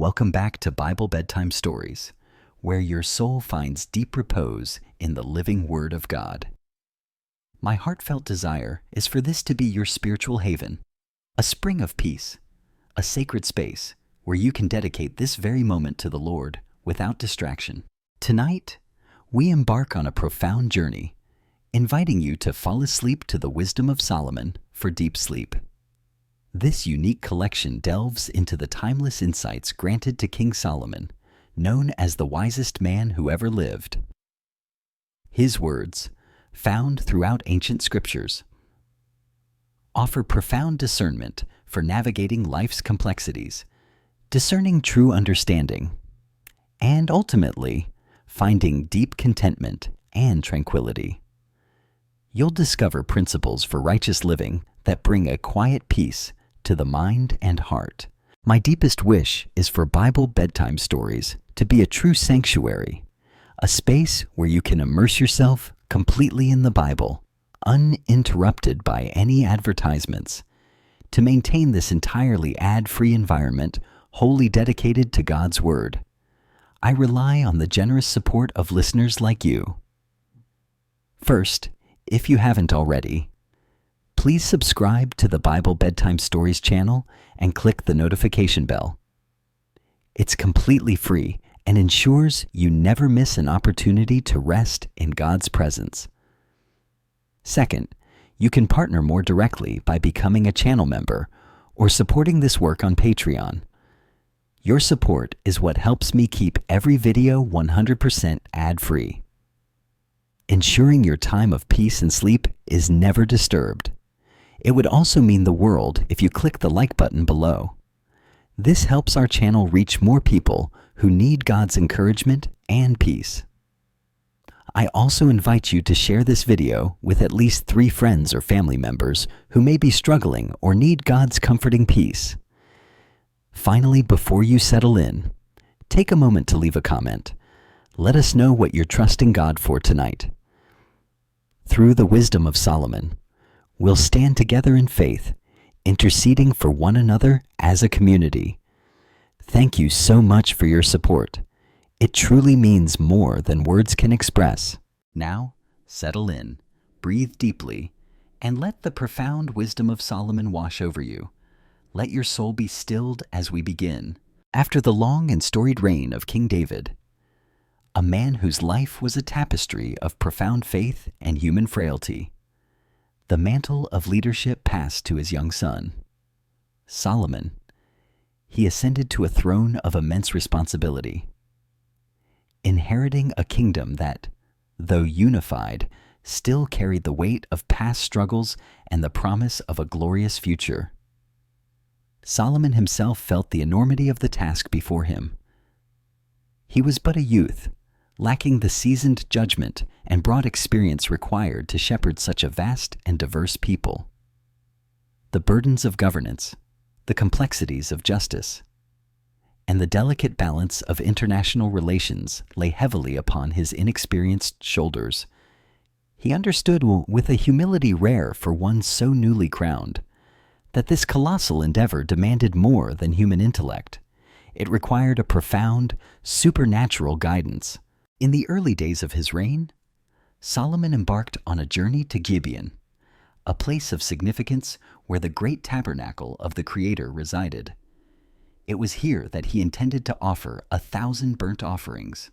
Welcome back to Bible Bedtime Stories, where your soul finds deep repose in the living Word of God. My heartfelt desire is for this to be your spiritual haven, a spring of peace, a sacred space where you can dedicate this very moment to the Lord without distraction. Tonight, we embark on a profound journey, inviting you to fall asleep to the wisdom of Solomon for deep sleep. This unique collection delves into the timeless insights granted to King Solomon, known as the wisest man who ever lived. His words, found throughout ancient scriptures, offer profound discernment for navigating life's complexities, discerning true understanding, and ultimately, finding deep contentment and tranquility. You'll discover principles for righteous living that bring a quiet peace to the mind and heart. My deepest wish is for Bible Bedtime Stories to be a true sanctuary, a space where you can immerse yourself completely in the Bible, uninterrupted by any advertisements. To maintain this entirely ad-free environment wholly dedicated to God's Word, I rely on the generous support of listeners like you. First, if you haven't already, please subscribe to the Bible Bedtime Stories channel and click the notification bell. It's completely free and ensures you never miss an opportunity to rest in God's presence. Second, you can partner more directly by becoming a channel member or supporting this work on Patreon. Your support is what helps me keep every video 100% ad-free, ensuring your time of peace and sleep is never disturbed. It would also mean the world if you click the like button below. This helps our channel reach more people who need God's encouragement and peace. I also invite you to share this video with at least 3 friends or family members who may be struggling or need God's comforting peace. Finally, before you settle in, take a moment to leave a comment. Let us know what you're trusting God for tonight. Through the wisdom of Solomon, we'll stand together in faith, interceding for one another as a community. Thank you so much for your support. It truly means more than words can express. Now, settle in, breathe deeply, and let the profound wisdom of Solomon wash over you. Let your soul be stilled as we begin. After the long and storied reign of King David, a man whose life was a tapestry of profound faith and human frailty, the mantle of leadership passed to his young son, Solomon. He ascended to a throne of immense responsibility, inheriting a kingdom that, though unified, still carried the weight of past struggles and the promise of a glorious future. Solomon himself felt the enormity of the task before him. He was but a youth, lacking the seasoned judgment and broad experience required to shepherd such a vast and diverse people. The burdens of governance, the complexities of justice, and the delicate balance of international relations lay heavily upon his inexperienced shoulders. He understood with a humility rare for one so newly crowned, that this colossal endeavor demanded more than human intellect. It required a profound, supernatural guidance. In the early days of his reign, Solomon embarked on a journey to Gibeon, a place of significance where the great tabernacle of the Creator resided. It was here that he intended to offer 1,000 burnt offerings,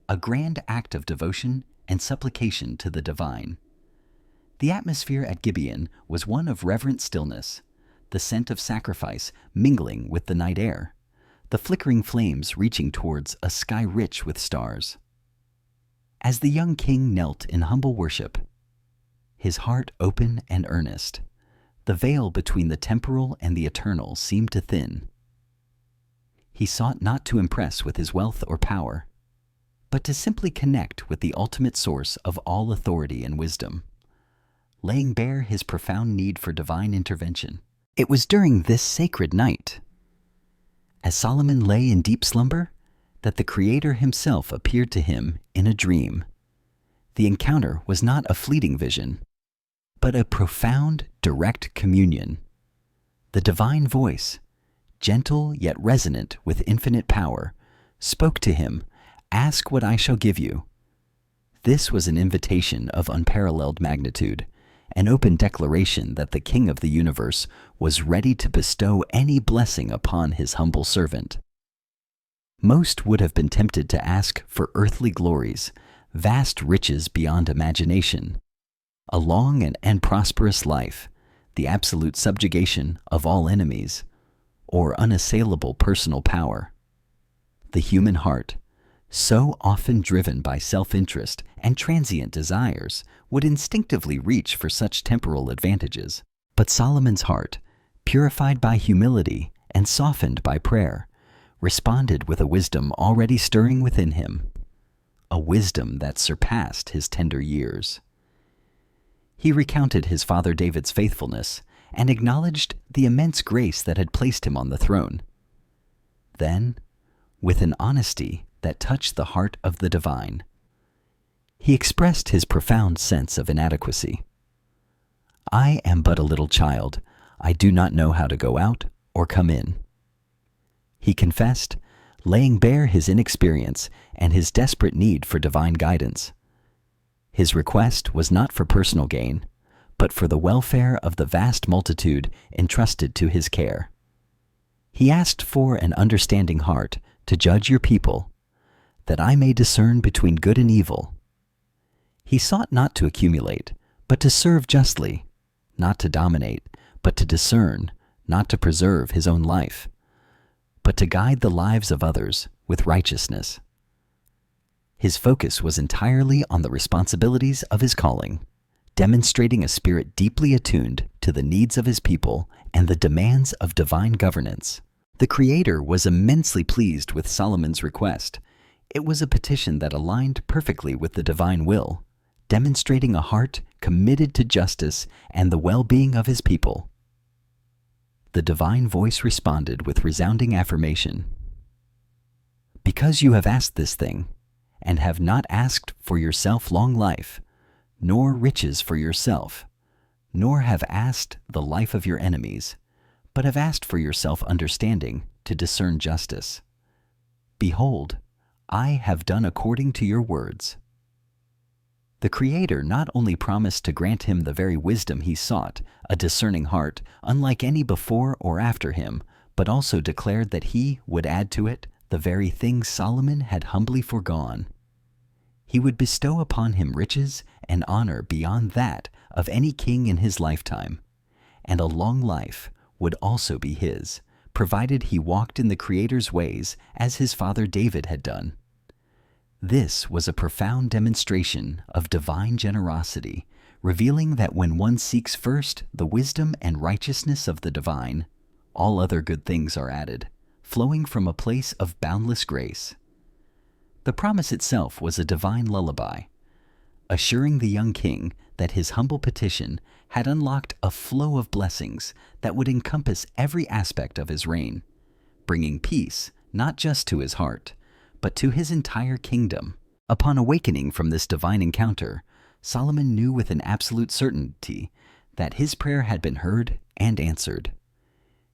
a grand act of devotion and supplication to the divine. The atmosphere at Gibeon was one of reverent stillness, the scent of sacrifice mingling with the night air, the flickering flames reaching towards a sky rich with stars. As the young king knelt in humble worship, his heart open and earnest, the veil between the temporal and the eternal seemed to thin. He sought not to impress with his wealth or power, but to simply connect with the ultimate source of all authority and wisdom, laying bare his profound need for divine intervention. It was during this sacred night, as Solomon lay in deep slumber, that the Creator himself appeared to him in a dream. The encounter was not a fleeting vision, but a profound, direct communion. The divine voice, gentle yet resonant with infinite power, spoke to him, "Ask what I shall give you." This was an invitation of unparalleled magnitude, an open declaration that the King of the universe was ready to bestow any blessing upon his humble servant. Most would have been tempted to ask for earthly glories, vast riches beyond imagination, a long and prosperous life, the absolute subjugation of all enemies, or unassailable personal power. The human heart, so often driven by self-interest and transient desires, would instinctively reach for such temporal advantages. But Solomon's heart, purified by humility and softened by prayer, responded with a wisdom already stirring within him, a wisdom that surpassed his tender years. He recounted his father David's faithfulness and acknowledged the immense grace that had placed him on the throne. Then, with an honesty that touched the heart of the divine, he expressed his profound sense of inadequacy. "I am but a little child. I do not know how to go out or come in," he confessed, laying bare his inexperience and his desperate need for divine guidance. His request was not for personal gain, but for the welfare of the vast multitude entrusted to his care. He asked for an understanding heart to judge your people, that I may discern between good and evil. He sought not to accumulate, but to serve justly, not to dominate, but to discern, not to preserve his own life, but to guide the lives of others with righteousness. His focus was entirely on the responsibilities of his calling, demonstrating a spirit deeply attuned to the needs of his people and the demands of divine governance. The Creator was immensely pleased with Solomon's request. It was a petition that aligned perfectly with the divine will, demonstrating a heart committed to justice and the well-being of his people. The divine voice responded with resounding affirmation. "Because you have asked this thing, and have not asked for yourself long life, nor riches for yourself, nor have asked the life of your enemies, but have asked for yourself understanding to discern justice. Behold, I have done according to your words." The Creator not only promised to grant him the very wisdom he sought, a discerning heart, unlike any before or after him, but also declared that he would add to it the very thing Solomon had humbly foregone. He would bestow upon him riches and honor beyond that of any king in his lifetime, and a long life would also be his, provided he walked in the Creator's ways as his father David had done. This was a profound demonstration of divine generosity, revealing that when one seeks first the wisdom and righteousness of the divine, all other good things are added, flowing from a place of boundless grace. The promise itself was a divine lullaby, assuring the young king that his humble petition had unlocked a flow of blessings that would encompass every aspect of his reign, bringing peace not just to his heart, but to his entire kingdom. Upon awakening from this divine encounter, Solomon knew with an absolute certainty that his prayer had been heard and answered.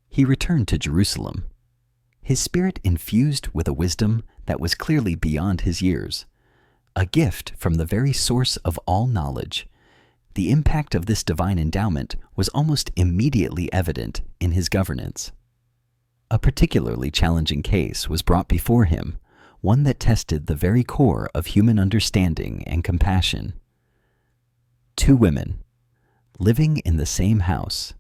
He returned to Jerusalem, his spirit infused with a wisdom that was clearly beyond his years, a gift from the very source of all knowledge. The impact of this divine endowment was almost immediately evident in his governance. A particularly challenging case was brought before him, one that tested the very core of human understanding and compassion. Two women, living in the same house.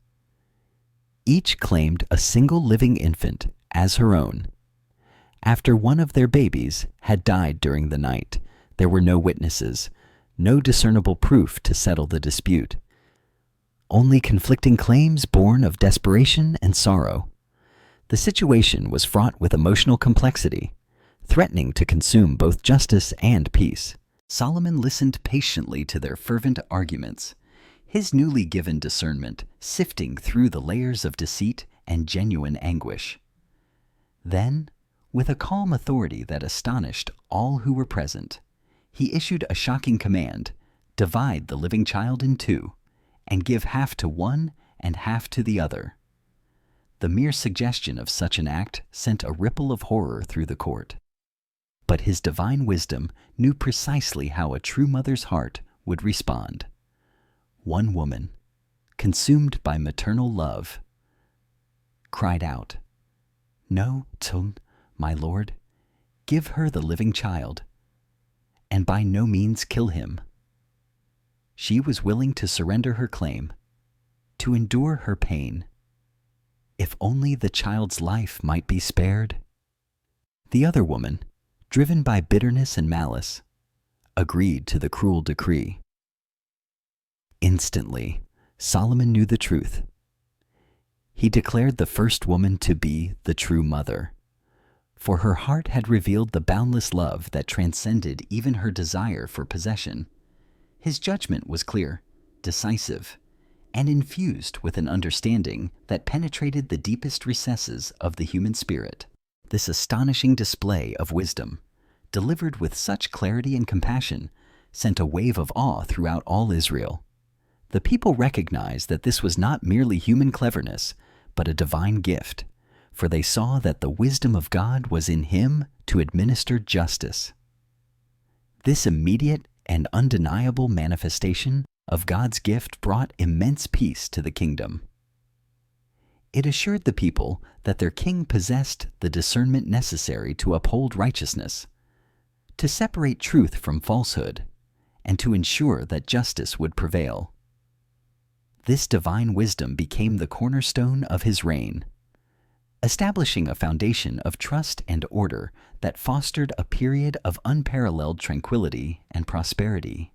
Each claimed a single living infant as her own. After one of their babies had died during the night, there were no witnesses, no discernible proof to settle the dispute. Only conflicting claims born of desperation and sorrow. The situation was fraught with emotional complexity, threatening to consume both justice and peace. Solomon listened patiently to their fervent arguments, his newly given discernment sifting through the layers of deceit and genuine anguish. Then, with a calm authority that astonished all who were present, he issued a shocking command: divide the living child in two, and give half to one and half to the other. The mere suggestion of such an act sent a ripple of horror through the court. But his divine wisdom knew precisely how a true mother's heart would respond. One woman, consumed by maternal love, cried out, "No, my lord, give her the living child, and by no means kill him." She was willing to surrender her claim, to endure her pain, if only the child's life might be spared. The other woman, driven by bitterness and malice, agreed to the cruel decree. Instantly, Solomon knew the truth. He declared the first woman to be the true mother, for her heart had revealed the boundless love that transcended even her desire for possession. His judgment was clear, decisive, and infused with an understanding that penetrated the deepest recesses of the human spirit. This astonishing display of wisdom, delivered with such clarity and compassion, sent a wave of awe throughout all Israel. The people recognized that this was not merely human cleverness, but a divine gift, for they saw that the wisdom of God was in him to administer justice. This immediate and undeniable manifestation of God's gift brought immense peace to the kingdom. It assured the people that their king possessed the discernment necessary to uphold righteousness, to separate truth from falsehood, and to ensure that justice would prevail. This divine wisdom became the cornerstone of his reign, establishing a foundation of trust and order that fostered a period of unparalleled tranquility and prosperity.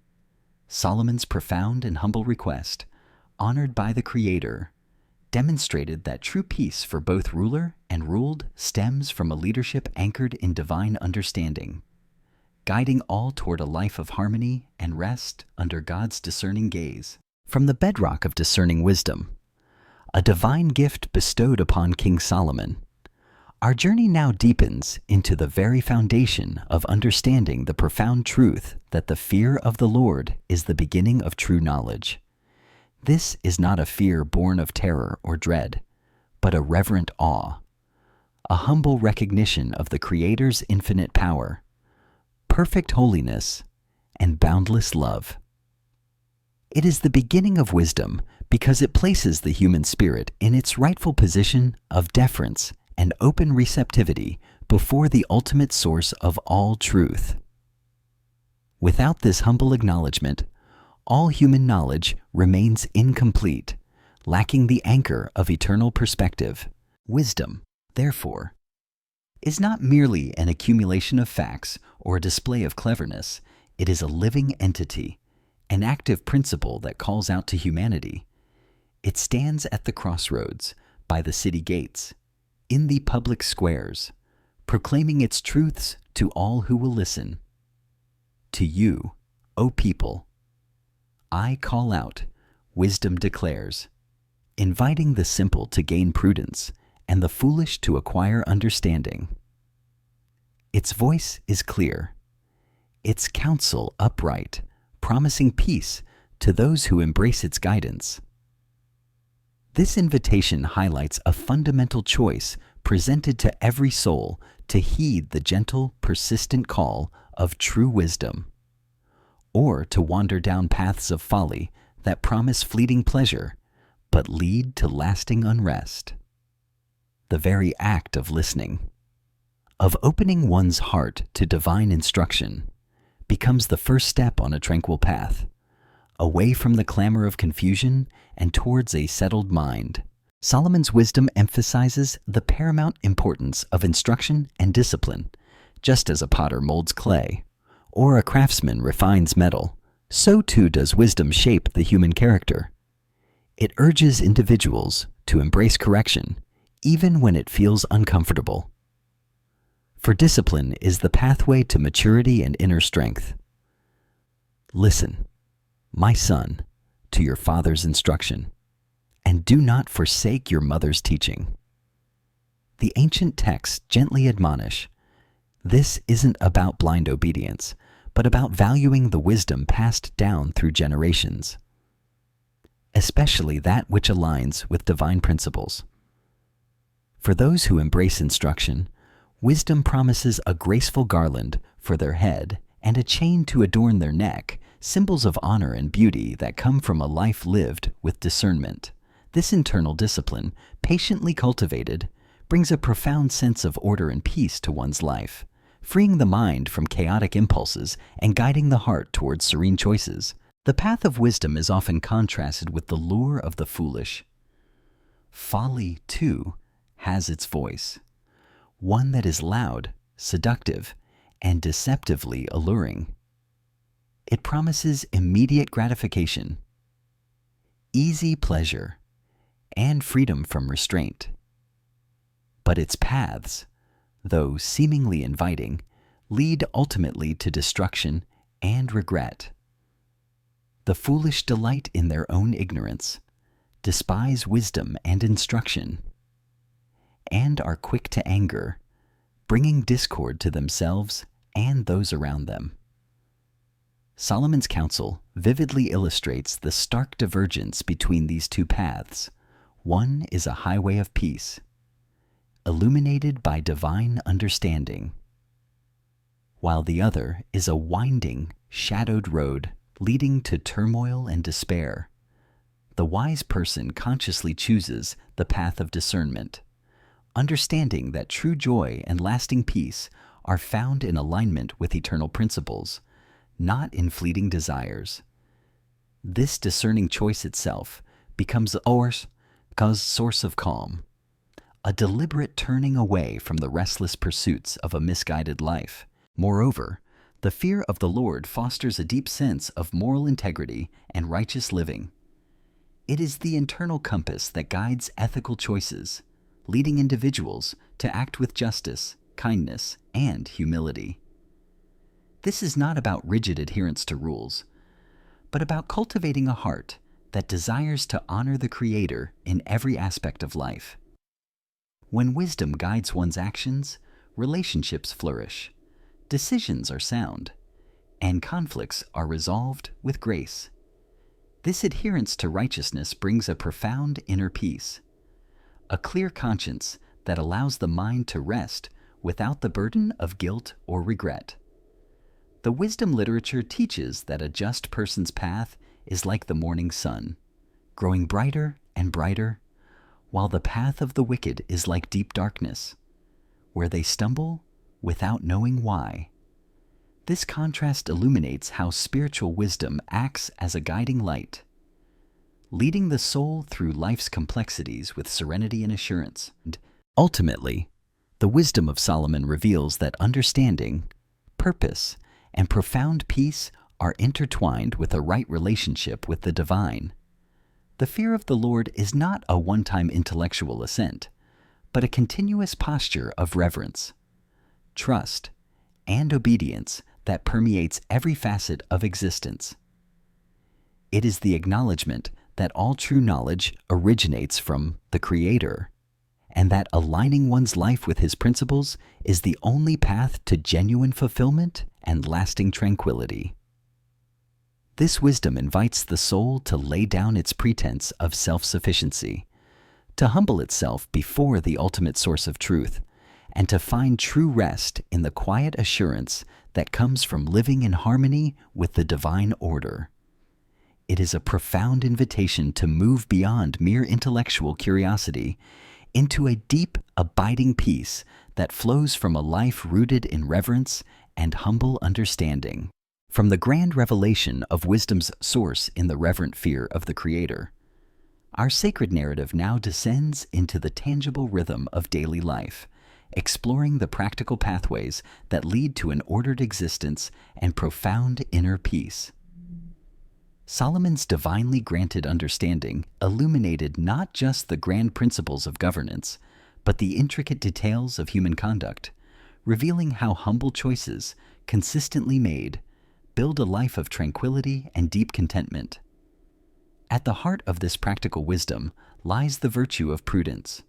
Solomon's profound and humble request, honored by the Creator, demonstrated that true peace for both ruler and ruled stems from a leadership anchored in divine understanding, guiding all toward a life of harmony and rest under God's discerning gaze. From the bedrock of discerning wisdom, a divine gift bestowed upon King Solomon, our journey now deepens into the very foundation of understanding the profound truth that the fear of the Lord is the beginning of true knowledge. This is not a fear born of terror or dread, but a reverent awe, a humble recognition of the Creator's infinite power, perfect holiness, and boundless love. It is the beginning of wisdom because it places the human spirit in its rightful position of deference and open receptivity before the ultimate source of all truth. Without this humble acknowledgement, all human knowledge remains incomplete, lacking the anchor of eternal perspective. Wisdom, therefore, is not merely an accumulation of facts or a display of cleverness. It is a living entity, an active principle that calls out to humanity. It stands at the crossroads, by the city gates, in the public squares, proclaiming its truths to all who will listen. To you, O people, I call out, wisdom declares, inviting the simple to gain prudence and the foolish to acquire understanding. Its voice is clear, its counsel upright, promising peace to those who embrace its guidance. This invitation highlights a fundamental choice presented to every soul to heed the gentle, persistent call of true wisdom, or to wander down paths of folly that promise fleeting pleasure but lead to lasting unrest. The very act of listening, of opening one's heart to divine instruction, becomes the first step on a tranquil path, away from the clamor of confusion and towards a settled mind. Solomon's wisdom emphasizes the paramount importance of instruction and discipline. Just as a potter molds clay, or a craftsman refines metal, so too does wisdom shape the human character. It urges individuals to embrace correction, even when it feels uncomfortable. For discipline is the pathway to maturity and inner strength. Listen, my son, to your father's instruction, and do not forsake your mother's teaching. The ancient texts gently admonish, this isn't about blind obedience, but about valuing the wisdom passed down through generations, especially that which aligns with divine principles. For those who embrace instruction, wisdom promises a graceful garland for their head and a chain to adorn their neck, symbols of honor and beauty that come from a life lived with discernment. This internal discipline, patiently cultivated, brings a profound sense of order and peace to one's life, freeing the mind from chaotic impulses and guiding the heart towards serene choices. The path of wisdom is often contrasted with the lure of the foolish. Folly, too, has its voice, one that is loud, seductive, and deceptively alluring. It promises immediate gratification, easy pleasure, and freedom from restraint. But its paths, though seemingly inviting, lead ultimately to destruction and regret. The foolish delight in their own ignorance, despise wisdom and instruction, and are quick to anger, bringing discord to themselves and those around them. Solomon's counsel vividly illustrates the stark divergence between these two paths. One is a highway of peace, illuminated by divine understanding, while the other is a winding, shadowed road leading to turmoil and despair. The wise person consciously chooses the path of discernment, understanding that true joy and lasting peace are found in alignment with eternal principles, not in fleeting desires. This discerning choice itself becomes a source of calm, a deliberate turning away from the restless pursuits of a misguided life. Moreover, the fear of the Lord fosters a deep sense of moral integrity and righteous living. It is the internal compass that guides ethical choices, leading individuals to act with justice, kindness, and humility. This is not about rigid adherence to rules, but about cultivating a heart that desires to honor the Creator in every aspect of life. When wisdom guides one's actions, relationships flourish, decisions are sound, and conflicts are resolved with grace. This adherence to righteousness brings a profound inner peace, a clear conscience that allows the mind to rest without the burden of guilt or regret. The wisdom literature teaches that a just person's path is like the morning sun, growing brighter and brighter, while the path of the wicked is like deep darkness, where they stumble without knowing why. This contrast illuminates how spiritual wisdom acts as a guiding light, leading the soul through life's complexities with serenity and assurance. Ultimately, the wisdom of Solomon reveals that understanding, purpose, and profound peace are intertwined with a right relationship with the divine. The fear of the Lord is not a one-time intellectual assent, but a continuous posture of reverence, trust, and obedience that permeates every facet of existence. It is the acknowledgement that all true knowledge originates from the Creator, and that aligning one's life with His principles is the only path to genuine fulfillment and lasting tranquility. This wisdom invites the soul to lay down its pretense of self-sufficiency, to humble itself before the ultimate source of truth, and to find true rest in the quiet assurance that comes from living in harmony with the divine order. It is a profound invitation to move beyond mere intellectual curiosity into a deep, abiding peace that flows from a life rooted in reverence and humble understanding. From the grand revelation of wisdom's source in the reverent fear of the Creator, our sacred narrative now descends into the tangible rhythm of daily life, exploring the practical pathways that lead to an ordered existence and profound inner peace. Solomon's divinely granted understanding illuminated not just the grand principles of governance, but the intricate details of human conduct, revealing how humble choices, consistently made, build a life of tranquility and deep contentment. At the heart of this practical wisdom lies the virtue of prudence,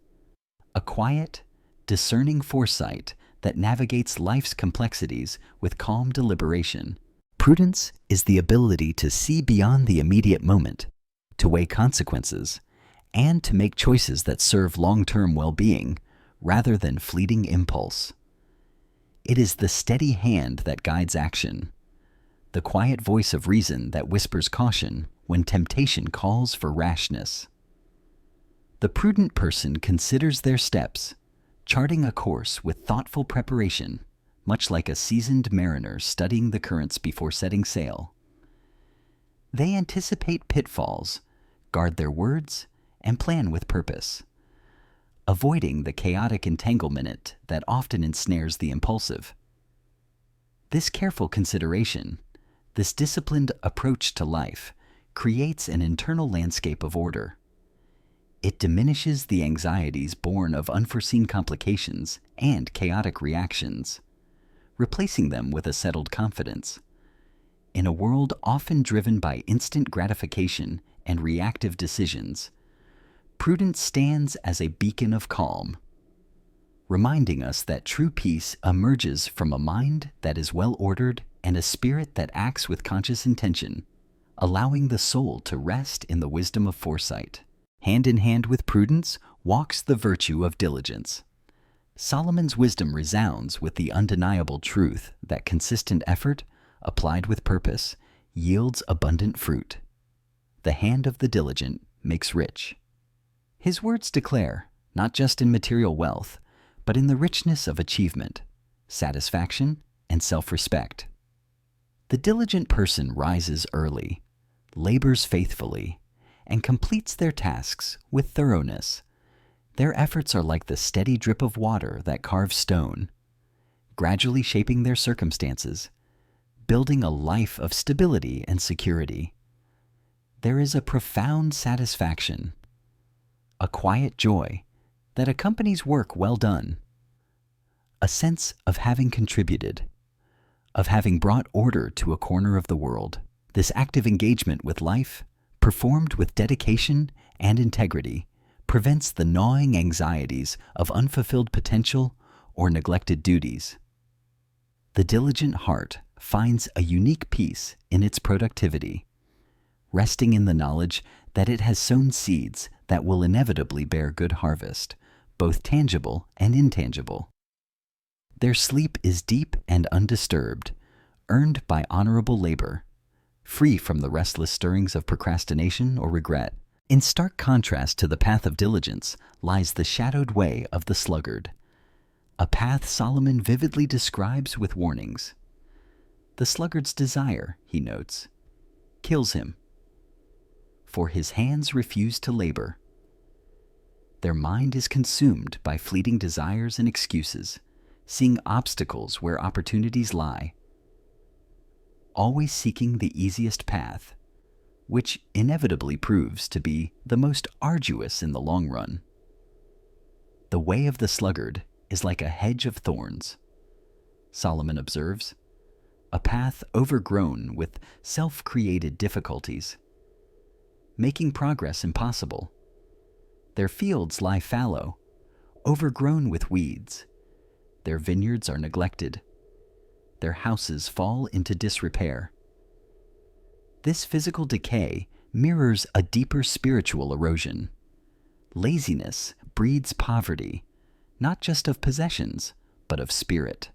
a quiet, discerning foresight that navigates life's complexities with calm deliberation. Prudence is the ability to see beyond the immediate moment, to weigh consequences, and to make choices that serve long-term well-being rather than fleeting impulse. It is the steady hand that guides action, the quiet voice of reason that whispers caution when temptation calls for rashness. The prudent person considers their steps, charting a course with thoughtful preparation, much like a seasoned mariner studying the currents before setting sail. They anticipate pitfalls, guard their words, and plan with purpose, avoiding the chaotic entanglement that often ensnares the impulsive. This careful consideration, this disciplined approach to life, creates an internal landscape of order. It diminishes the anxieties born of unforeseen complications and chaotic reactions, replacing them with a settled confidence. In a world often driven by instant gratification and reactive decisions, prudence stands as a beacon of calm, reminding us that true peace emerges from a mind that is well-ordered and a spirit that acts with conscious intention, allowing the soul to rest in the wisdom of foresight. Hand in hand with prudence walks the virtue of diligence. Solomon's wisdom resounds with the undeniable truth that consistent effort, applied with purpose, yields abundant fruit. The hand of the diligent makes rich. His words declare, not just in material wealth, but in the richness of achievement, satisfaction, and self-respect. The diligent person rises early, labors faithfully, and completes their tasks with thoroughness. Their efforts are like the steady drip of water that carves stone, gradually shaping their circumstances, building a life of stability and security. There is a profound satisfaction, a quiet joy that accompanies work well done, a sense of having contributed, of having brought order to a corner of the world. This active engagement with life, performed with dedication and integrity, prevents the gnawing anxieties of unfulfilled potential or neglected duties. The diligent heart finds a unique peace in its productivity, resting in the knowledge that it has sown seeds that will inevitably bear good harvest, both tangible and intangible. Their sleep is deep and undisturbed, earned by honorable labor, free from the restless stirrings of procrastination or regret. In stark contrast to the path of diligence lies the shadowed way of the sluggard, a path Solomon vividly describes with warnings. The sluggard's desire, he notes, kills him, for his hands refuse to labor. Their mind is consumed by fleeting desires and excuses, seeing obstacles where opportunities lie, always seeking the easiest path, which inevitably proves to be the most arduous in the long run. The way of the sluggard is like a hedge of thorns, Solomon observes, a path overgrown with self-created difficulties, making progress impossible. Their fields lie fallow, overgrown with weeds. Their vineyards are neglected. Their houses fall into disrepair. This physical decay mirrors a deeper spiritual erosion. Laziness breeds poverty, not just of possessions, but of spirit.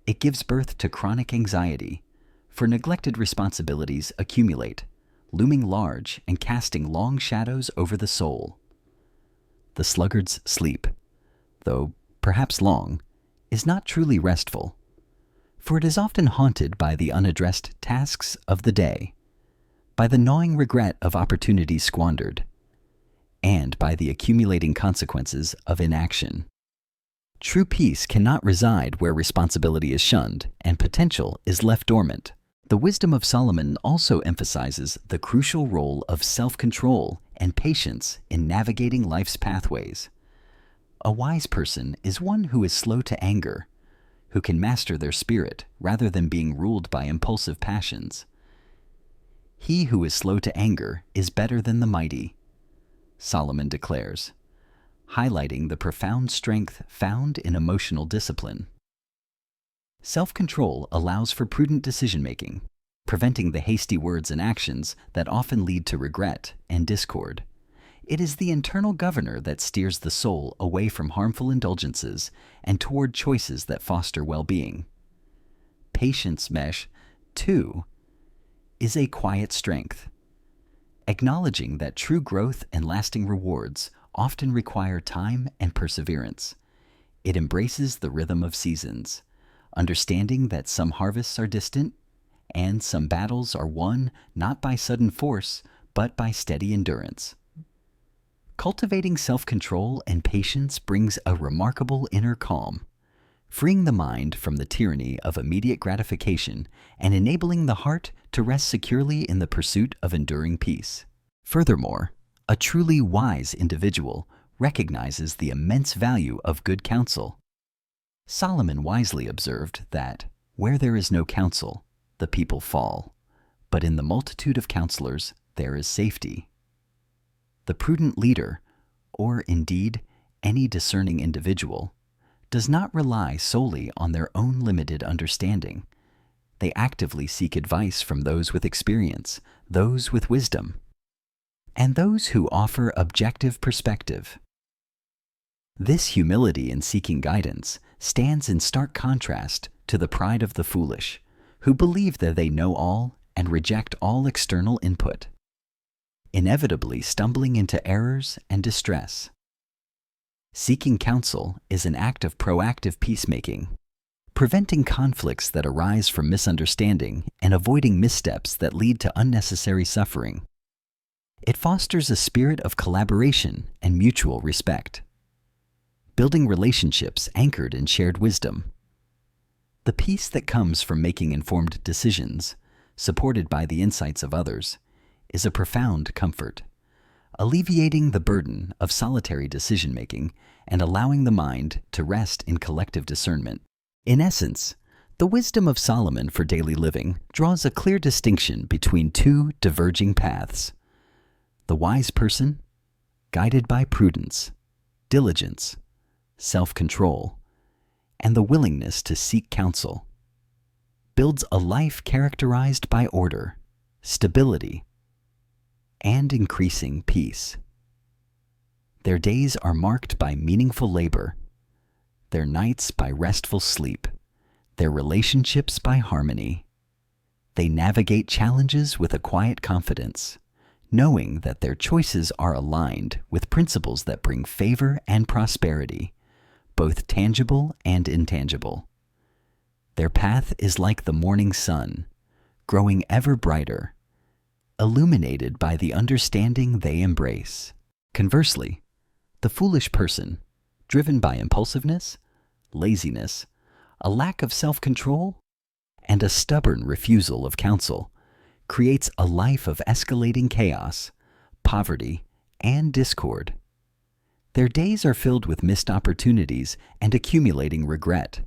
It gives birth to chronic anxiety, for neglected responsibilities accumulate, looming large and casting long shadows over the soul. The sluggard's sleep, though perhaps long, is not truly restful, for it is often haunted by the unaddressed tasks of the day, by the gnawing regret of opportunities squandered, and by the accumulating consequences of inaction. True peace cannot reside where responsibility is shunned and potential is left dormant. The wisdom of Solomon also emphasizes the crucial role of self-control and patience in navigating life's pathways. A wise person is one who is slow to anger, who can master their spirit rather than being ruled by impulsive passions. He who is slow to anger is better than the mighty, Solomon declares, highlighting the profound strength found in emotional discipline. Self-control allows for prudent decision-making, preventing the hasty words and actions that often lead to regret and discord. It is the internal governor that steers the soul away from harmful indulgences and toward choices that foster well-being. Patience mesh, 2, is a quiet strength. Acknowledging that true growth and lasting rewards often require time and perseverance. It embraces the rhythm of seasons, understanding that some harvests are distant and some battles are won not by sudden force, but by steady endurance. Cultivating self-control and patience brings a remarkable inner calm, freeing the mind from the tyranny of immediate gratification and enabling the heart to rest securely in the pursuit of enduring peace. Furthermore, a truly wise individual recognizes the immense value of good counsel. Solomon wisely observed that, "Where there is no counsel, the people fall, but in the multitude of counselors there is safety." The prudent leader, or indeed any discerning individual, does not rely solely on their own limited understanding. They actively seek advice from those with experience, those with wisdom, and those who offer objective perspective. This humility in seeking guidance stands in stark contrast to the pride of the foolish, who believe that they know all and reject all external input, inevitably stumbling into errors and distress. Seeking counsel is an act of proactive peacemaking, preventing conflicts that arise from misunderstanding and avoiding missteps that lead to unnecessary suffering. It fosters a spirit of collaboration and mutual respect, building relationships anchored in shared wisdom. The peace that comes from making informed decisions, supported by the insights of others, is a profound comfort, alleviating the burden of solitary decision-making and allowing the mind to rest in collective discernment. In essence, the wisdom of Solomon for daily living draws a clear distinction between two diverging paths. The wise person, guided by prudence, diligence, self-control, and the willingness to seek counsel, builds a life characterized by order, stability, and increasing peace. Their days are marked by meaningful labor, their nights by restful sleep, their relationships by harmony. They navigate challenges with a quiet confidence, knowing that their choices are aligned with principles that bring favor and prosperity, both tangible and intangible. Their path is like the morning sun, growing ever brighter, illuminated by the understanding they embrace. Conversely, the foolish person, driven by impulsiveness, laziness, a lack of self-control, and a stubborn refusal of counsel, creates a life of escalating chaos, poverty, and discord. Their days are filled with missed opportunities and accumulating regret.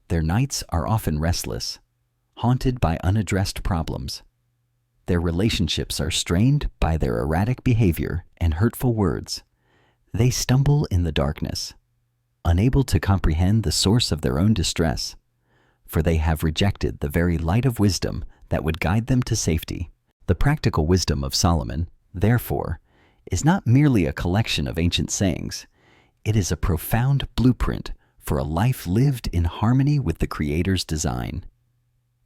Their nights are often restless, haunted by unaddressed problems. Their relationships are strained by their erratic behavior and hurtful words. They stumble in the darkness, unable to comprehend the source of their own distress, for they have rejected the very light of wisdom that would guide them to safety. The practical wisdom of Solomon, therefore, is not merely a collection of ancient sayings. It is a profound blueprint for a life lived in harmony with the Creator's design.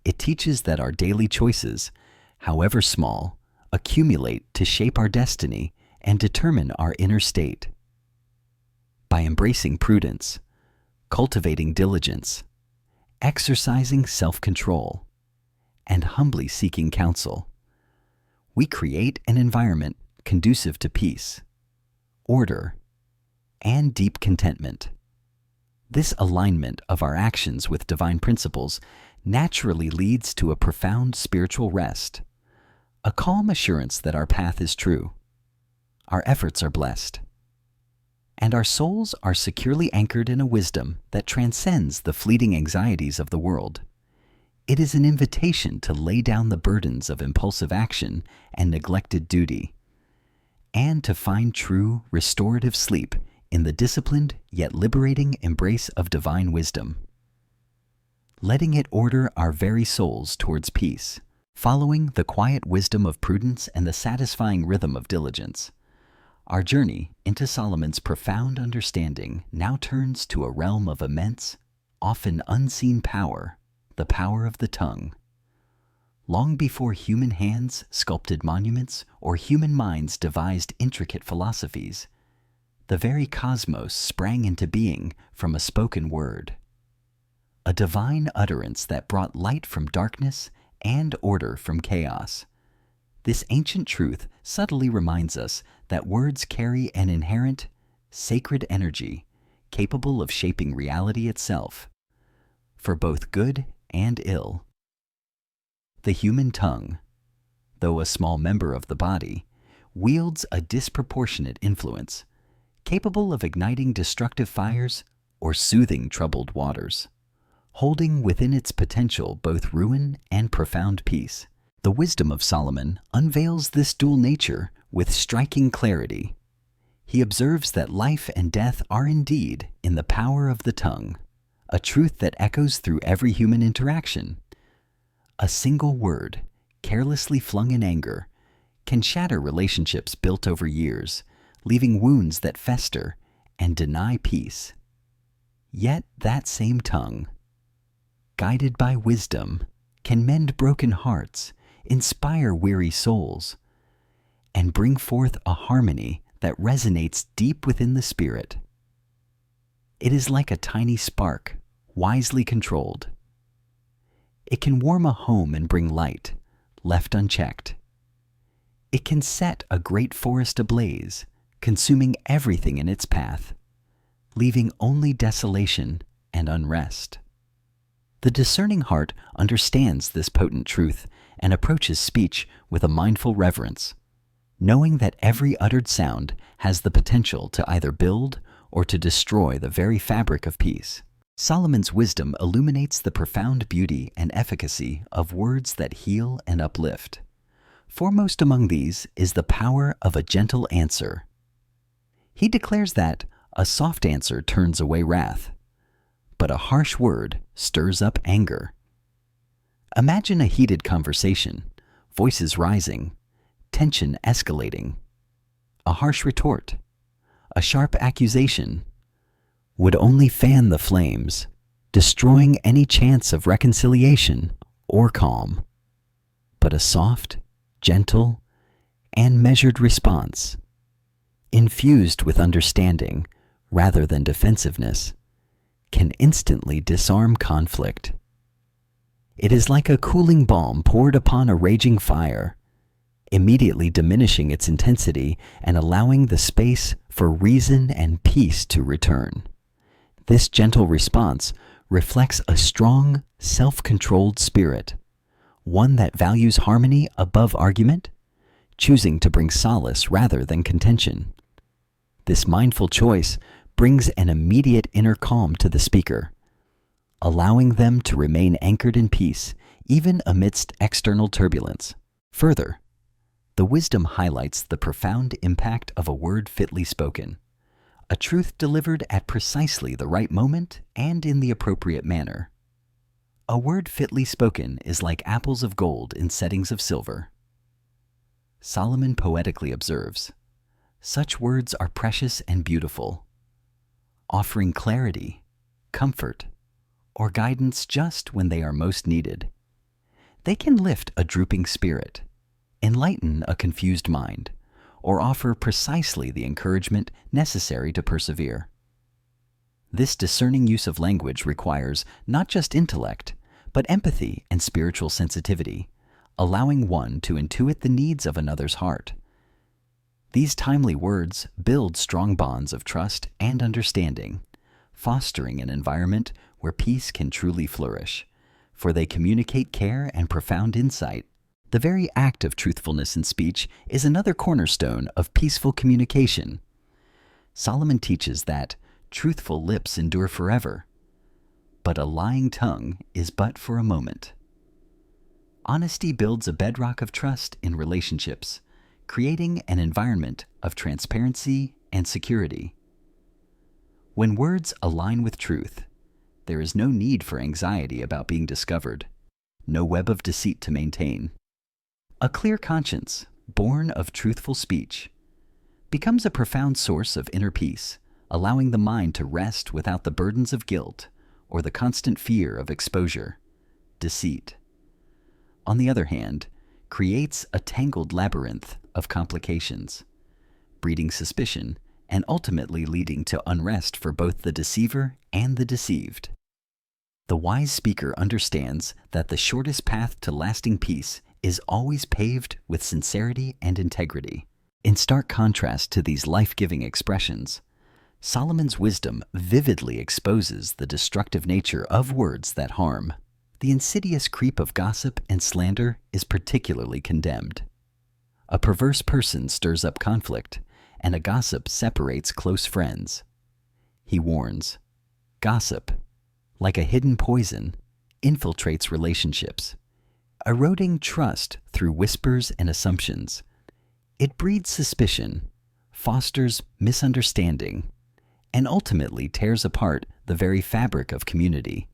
It teaches that our daily choices, however small, accumulate to shape our destiny and determine our inner state. By embracing prudence, cultivating diligence, exercising self-control, and humbly seeking counsel, we create an environment conducive to peace, order, and deep contentment. This alignment of our actions with divine principles naturally leads to a profound spiritual rest, a calm assurance that our path is true, our efforts are blessed, and our souls are securely anchored in a wisdom that transcends the fleeting anxieties of the world. It is an invitation to lay down the burdens of impulsive action and neglected duty, and to find true restorative sleep in the disciplined yet liberating embrace of divine wisdom. Letting it order our very souls towards peace, following the quiet wisdom of prudence and the satisfying rhythm of diligence, Our journey into Solomon's profound understanding now turns to a realm of immense, often unseen power, the power of the tongue. Long before human hands sculpted monuments or human minds devised intricate philosophies, the very cosmos sprang into being from a spoken word, a divine utterance that brought light from darkness and order from chaos. This ancient truth subtly reminds us that words carry an inherent, sacred energy capable of shaping reality itself, for both good and ill. The human tongue, though a small member of the body, wields a disproportionate influence, capable of igniting destructive fires or soothing troubled waters, holding within its potential both ruin and profound peace. The wisdom of Solomon unveils this dual nature with striking clarity. He observes that life and death are indeed in the power of the tongue, a truth that echoes through every human interaction. A single word, carelessly flung in anger, can shatter relationships built over years, leaving wounds that fester and deny peace. Yet that same tongue, guided by wisdom, can mend broken hearts, inspire weary souls, and bring forth a harmony that resonates deep within the spirit. It is like a tiny spark, wisely controlled. It can warm a home and bring light, left unchecked. It can set a great forest ablaze, consuming everything in its path, leaving only desolation and unrest. The discerning heart understands this potent truth and approaches speech with a mindful reverence, knowing that every uttered sound has the potential to either build or to destroy the very fabric of peace. Solomon's wisdom illuminates the profound beauty and efficacy of words that heal and uplift. Foremost among these is the power of a gentle answer. He declares that a soft answer turns away wrath, but a harsh word stirs up anger. Imagine a heated conversation, voices rising, tension escalating. A harsh retort, a sharp accusation, would only fan the flames, destroying any chance of reconciliation or calm. But a soft, gentle, and measured response, infused with understanding rather than defensiveness, can instantly disarm conflict. It is like a cooling balm poured upon a raging fire, immediately diminishing its intensity and allowing the space for reason and peace to return. This gentle response reflects a strong, self-controlled spirit, one that values harmony above argument, choosing to bring solace rather than contention. This mindful choice brings an immediate inner calm to the speaker, allowing them to remain anchored in peace even amidst external turbulence. Further, the wisdom highlights the profound impact of a word fitly spoken, a truth delivered at precisely the right moment and in the appropriate manner. A word fitly spoken is like apples of gold in settings of silver. Solomon poetically observes, "Such words are precious and beautiful, offering clarity, comfort, or guidance just when they are most needed. They can lift a drooping spirit, enlighten a confused mind, or offer precisely the encouragement necessary to persevere." This discerning use of language requires not just intellect, but empathy and spiritual sensitivity, allowing one to intuit the needs of another's heart. These timely words build strong bonds of trust and understanding, fostering an environment where peace can truly flourish, for they communicate care and profound insight. The very act of truthfulness in speech is another cornerstone of peaceful communication. Solomon teaches that truthful lips endure forever, but a lying tongue is but for a moment. Honesty builds a bedrock of trust in relationships, creating an environment of transparency and security. When words align with truth, there is no need for anxiety about being discovered, no web of deceit to maintain. A clear conscience, born of truthful speech, becomes a profound source of inner peace, allowing the mind to rest without the burdens of guilt or the constant fear of exposure, deceit. On the other hand, creates a tangled labyrinth of complications, breeding suspicion and ultimately leading to unrest for both the deceiver and the deceived. The wise speaker understands that the shortest path to lasting peace is always paved with sincerity and integrity. In stark contrast to these life-giving expressions, Solomon's wisdom vividly exposes the destructive nature of words that harm. The insidious creep of gossip and slander is particularly condemned. A perverse person stirs up conflict, and a gossip separates close friends. He warns, gossip, like a hidden poison, infiltrates relationships, eroding trust through whispers and assumptions. It breeds suspicion, fosters misunderstanding, and ultimately tears apart the very fabric of community,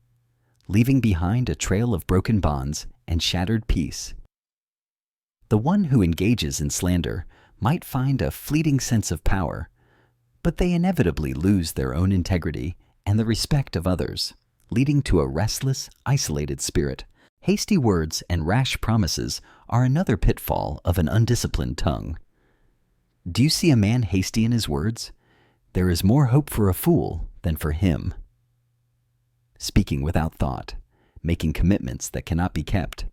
leaving behind a trail of broken bonds and shattered peace. The one who engages in slander might find a fleeting sense of power, but they inevitably lose their own integrity and the respect of others, leading to a restless, isolated spirit. Hasty words and rash promises are another pitfall of an undisciplined tongue. Do you see a man hasty in his words? There is more hope for a fool than for him. Speaking without thought, making commitments that cannot be kept,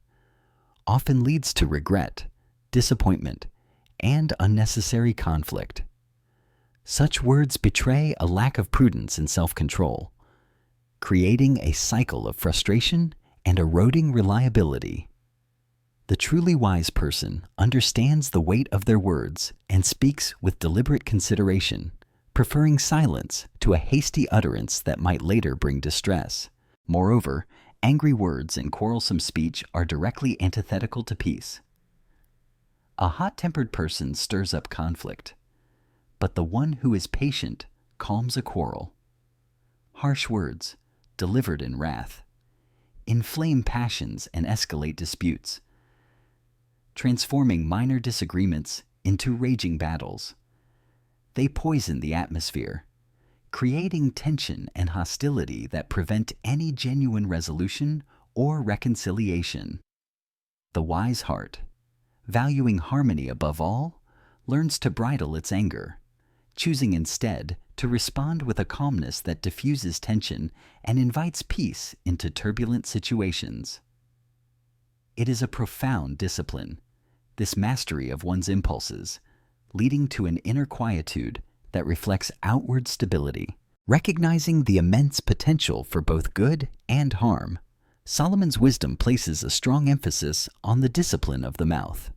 often leads to regret, disappointment, and unnecessary conflict. Such words betray a lack of prudence and self-control, creating a cycle of frustration and eroding reliability. The truly wise person understands the weight of their words and speaks with deliberate consideration, preferring silence to a hasty utterance that might later bring distress. Moreover, angry words and quarrelsome speech are directly antithetical to peace. A hot-tempered person stirs up conflict, but the one who is patient calms a quarrel. Harsh words, delivered in wrath, inflame passions and escalate disputes, transforming minor disagreements into raging battles. They poison the atmosphere, creating tension and hostility that prevent any genuine resolution or reconciliation. The wise heart, valuing harmony above all, learns to bridle its anger, choosing instead to respond with a calmness that diffuses tension and invites peace into turbulent situations. It is a profound discipline, this mastery of one's impulses, leading to an inner quietude that reflects outward stability. Recognizing the immense potential for both good and harm, Solomon's wisdom places a strong emphasis on the discipline of the mouth.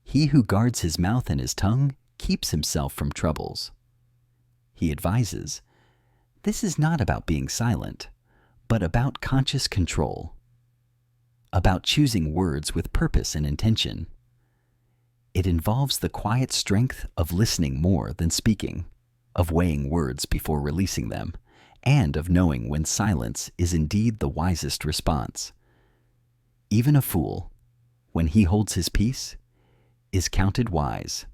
He who guards his mouth and his tongue keeps himself from troubles. He advises, this is not about being silent, but about conscious control, about choosing words with purpose and intention. It involves the quiet strength of listening more than speaking, of weighing words before releasing them, and of knowing when silence is indeed the wisest response. Even a fool, when he holds his peace, is counted wise,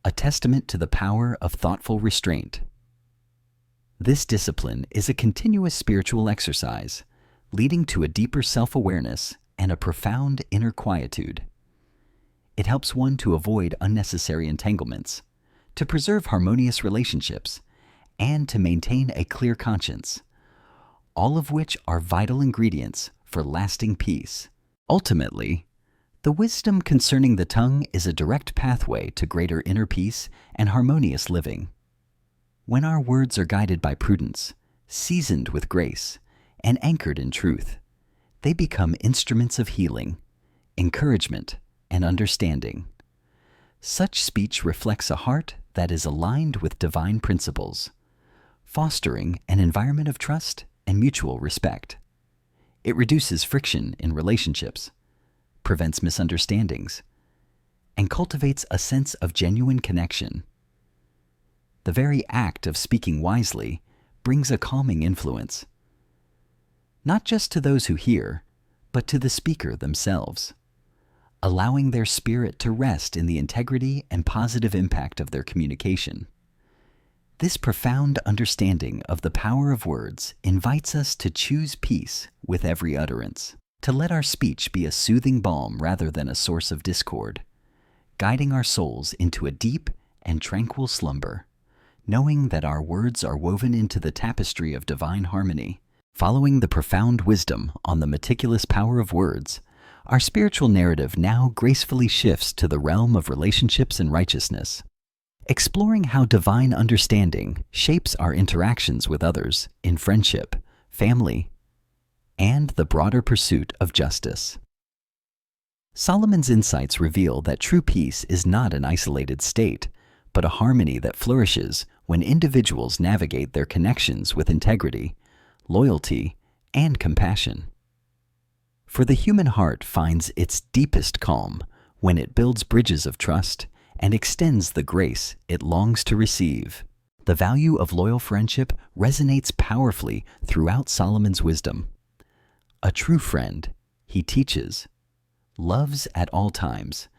a testament to the power of thoughtful restraint. This discipline is a continuous spiritual exercise, leading to a deeper self-awareness and a profound inner quietude. It helps one to avoid unnecessary entanglements, to preserve harmonious relationships, and to maintain a clear conscience, all of which are vital ingredients for lasting peace. Ultimately, the wisdom concerning the tongue is a direct pathway to greater inner peace and harmonious living. When our words are guided by prudence, seasoned with grace, and anchored in truth, they become instruments of healing, encouragement, and understanding. Such speech reflects a heart that is aligned with divine principles, fostering an environment of trust and mutual respect. It reduces friction in relationships, prevents misunderstandings, and cultivates a sense of genuine connection. The very act of speaking wisely brings a calming influence, not just to those who hear, but to the speaker themselves. allowing their spirit to rest in the integrity and positive impact of their communication. This profound understanding of the power of words invites us to choose peace with every utterance, to let our speech be a soothing balm rather than a source of discord, guiding our souls into a deep and tranquil slumber, knowing that our words are woven into the tapestry of divine harmony. Following the profound wisdom on the meticulous power of words, our spiritual narrative now gracefully shifts to the realm of relationships and righteousness, exploring how divine understanding shapes our interactions with others in friendship, family, and the broader pursuit of justice. Solomon's insights reveal that true peace is not an isolated state, but a harmony that flourishes when individuals navigate their connections with integrity, loyalty, and compassion. For the human heart finds its deepest calm when it builds bridges of trust and extends the grace it longs to receive. The value of loyal friendship resonates powerfully throughout Solomon's wisdom. A true friend, he teaches, loves at all times,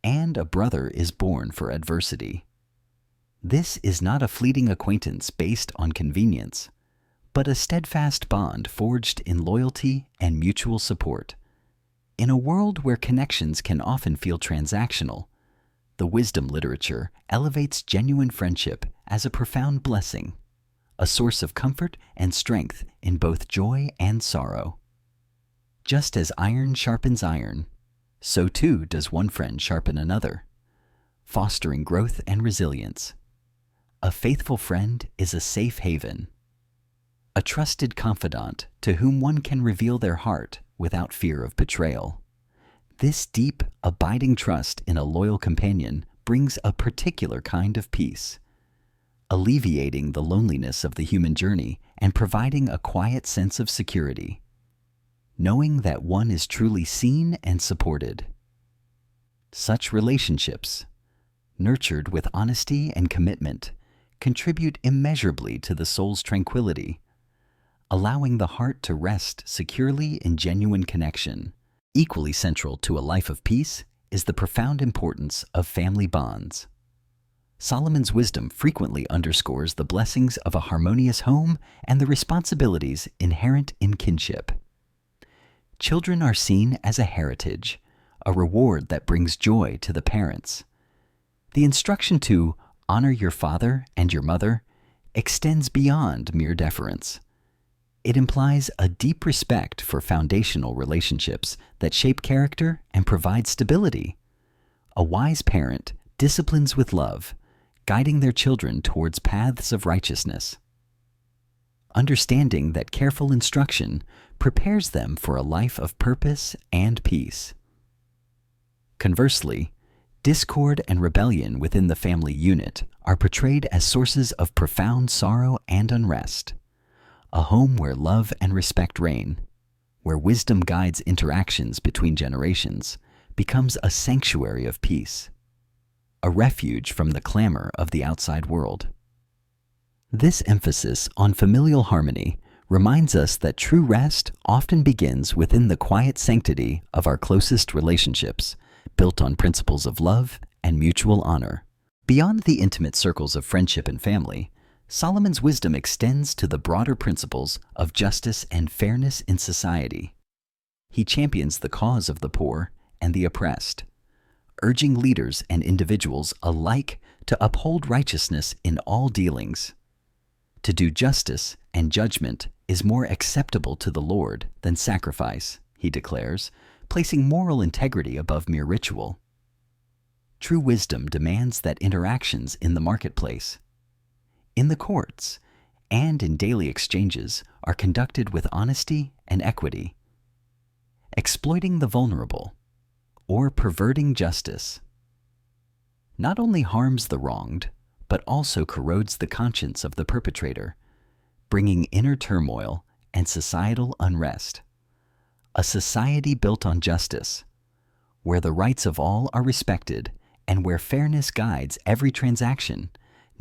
and a brother is born for adversity. This is not a fleeting acquaintance based on convenience, but a steadfast bond forged in loyalty and mutual support. In a world where connections can often feel transactional, the wisdom literature elevates genuine friendship as a profound blessing, a source of comfort and strength in both joy and sorrow. Just as iron sharpens iron, so too does one friend sharpen another, fostering growth and resilience. A faithful friend is a safe haven, a trusted confidant to whom one can reveal their heart without fear of betrayal. This deep, abiding trust in a loyal companion brings a particular kind of peace, alleviating the loneliness of the human journey and providing a quiet sense of security, knowing that one is truly seen and supported. Such relationships, nurtured with honesty and commitment, contribute immeasurably to the soul's tranquility, allowing the heart to rest securely in genuine connection. Equally central to a life of peace is the profound importance of family bonds. Solomon's wisdom frequently underscores the blessings of a harmonious home and the responsibilities inherent in kinship. Children are seen as a heritage, a reward that brings joy to the parents. The instruction to honor your father and your mother extends beyond mere deference. It implies a deep respect for foundational relationships that shape character and provide stability. A wise parent disciplines with love, guiding their children towards paths of righteousness, understanding that careful instruction prepares them for a life of purpose and peace. Conversely, discord and rebellion within the family unit are portrayed as sources of profound sorrow and unrest. A home where love and respect reign, where wisdom guides interactions between generations, becomes a sanctuary of peace, a refuge from the clamor of the outside world. This emphasis on familial harmony reminds us that true rest often begins within the quiet sanctity of our closest relationships, built on principles of love and mutual honor. Beyond the intimate circles of friendship and family, Solomon's wisdom extends to the broader principles of justice and fairness in society. He champions the cause of the poor and the oppressed, urging leaders and individuals alike to uphold righteousness in all dealings. To do justice and judgment is more acceptable to the Lord than sacrifice, he declares, placing moral integrity above mere ritual. True wisdom demands that interactions in the marketplace, in the courts, and in daily exchanges are conducted with honesty and equity. Exploiting the vulnerable, or perverting justice, not only harms the wronged, but also corrodes the conscience of the perpetrator, bringing inner turmoil and societal unrest. A society built on justice, where the rights of all are respected and where fairness guides every transaction,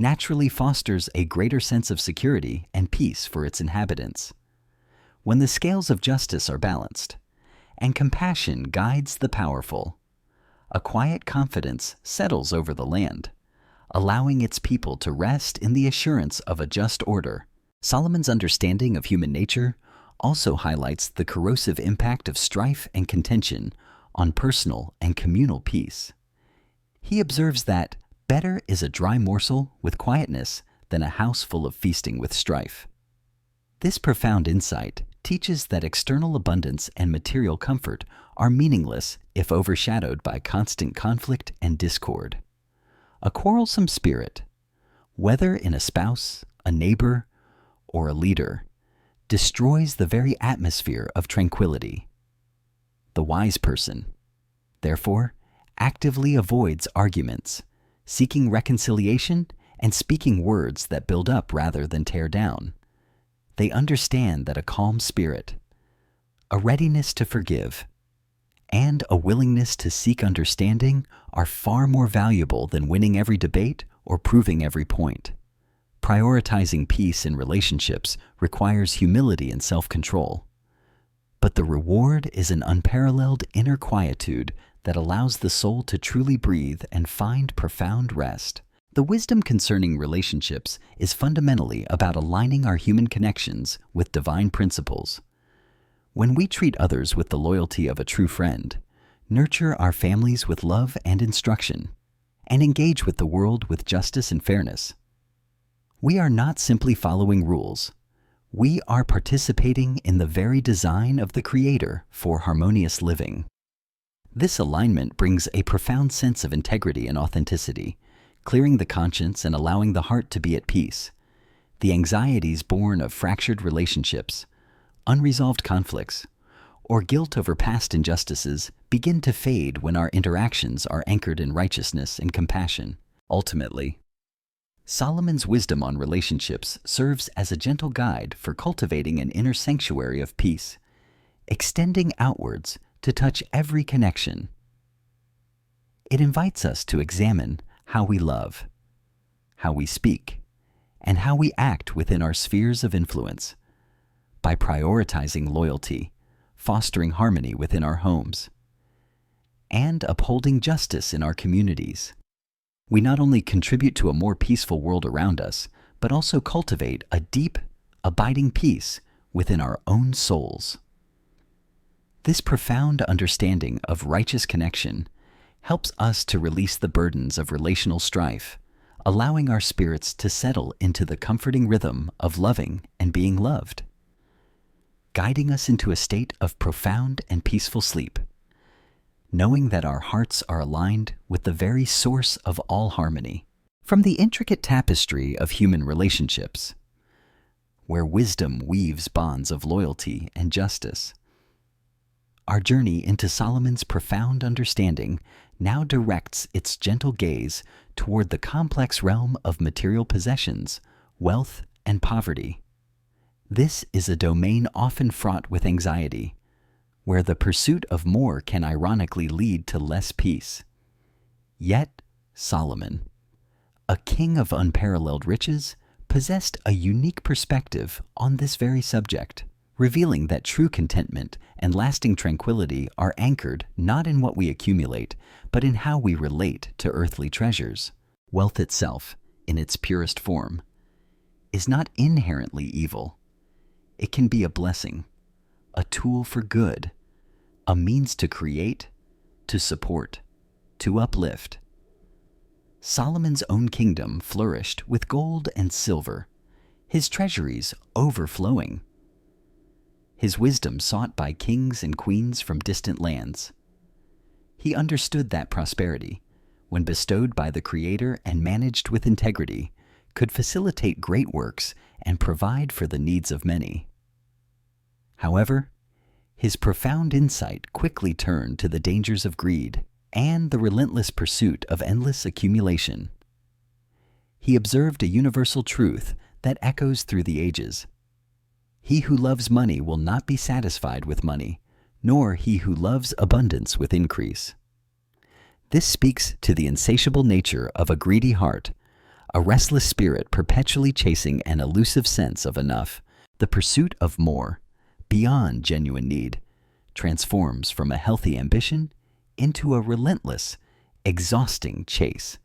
naturally fosters a greater sense of security and peace for its inhabitants. When the scales of justice are balanced, and compassion guides the powerful, A quiet confidence settles over the land, allowing its people to rest in the assurance of a just order. Solomon's understanding of human nature also highlights the corrosive impact of strife and contention on personal and communal peace. He observes that better is a dry morsel with quietness than a house full of feasting with strife. This profound insight teaches that external abundance and material comfort are meaningless if overshadowed by constant conflict and discord. A quarrelsome spirit, whether in a spouse, a neighbor, or a leader, destroys the very atmosphere of tranquility. The wise person, therefore, actively avoids arguments, seeking reconciliation and speaking words that build up rather than tear down. They understand that a calm spirit, a readiness to forgive, and a willingness to seek understanding are far more valuable than winning every debate or proving every point. Prioritizing peace in relationships requires humility and self-control. But the reward is an unparalleled inner quietude that allows the soul to truly breathe and find profound rest. The wisdom concerning relationships is fundamentally about aligning our human connections with divine principles. When we treat others with the loyalty of a true friend, nurture our families with love and instruction, and engage with the world with justice and fairness, we are not simply following rules. We are participating in the very design of the Creator for harmonious living. This alignment brings a profound sense of integrity and authenticity, clearing the conscience and allowing the heart to be at peace. The anxieties born of fractured relationships, unresolved conflicts, or guilt over past injustices begin to fade when our interactions are anchored in righteousness and compassion. Ultimately, Solomon's wisdom on relationships serves as a gentle guide for cultivating an inner sanctuary of peace, extending outwards to touch every connection. It invites us to examine how we love, how we speak, and how we act within our spheres of influence. By prioritizing loyalty, fostering harmony within our homes, and upholding justice in our communities, we not only contribute to a more peaceful world around us, but also cultivate a deep, abiding peace within our own souls. This profound understanding of righteous connection helps us to release the burdens of relational strife, allowing our spirits to settle into the comforting rhythm of loving and being loved, guiding us into a state of profound and peaceful sleep, knowing that our hearts are aligned with the very source of all harmony. From the intricate tapestry of human relationships, where wisdom weaves bonds of loyalty and justice, our journey into Solomon's profound understanding now directs its gentle gaze toward the complex realm of material possessions, wealth, and poverty. This is a domain often fraught with anxiety, where the pursuit of more can ironically lead to less peace. Yet, Solomon, a king of unparalleled riches, possessed a unique perspective on this very subject, revealing that true contentment and lasting tranquility are anchored not in what we accumulate, but in how we relate to earthly treasures. Wealth itself, in its purest form, is not inherently evil. It can be a blessing, a tool for good, a means to create, to support, to uplift. Solomon's own kingdom flourished with gold and silver, his treasuries overflowing. His wisdom sought by kings and queens from distant lands. He understood that prosperity, when bestowed by the Creator and managed with integrity, could facilitate great works and provide for the needs of many. However, his profound insight quickly turned to the dangers of greed and the relentless pursuit of endless accumulation. He observed a universal truth that echoes through the ages. He who loves money will not be satisfied with money, nor he who loves abundance with increase. This speaks to the insatiable nature of a greedy heart, a restless spirit perpetually chasing an elusive sense of enough. The pursuit of more, beyond genuine need, transforms from a healthy ambition into a relentless, exhausting chase.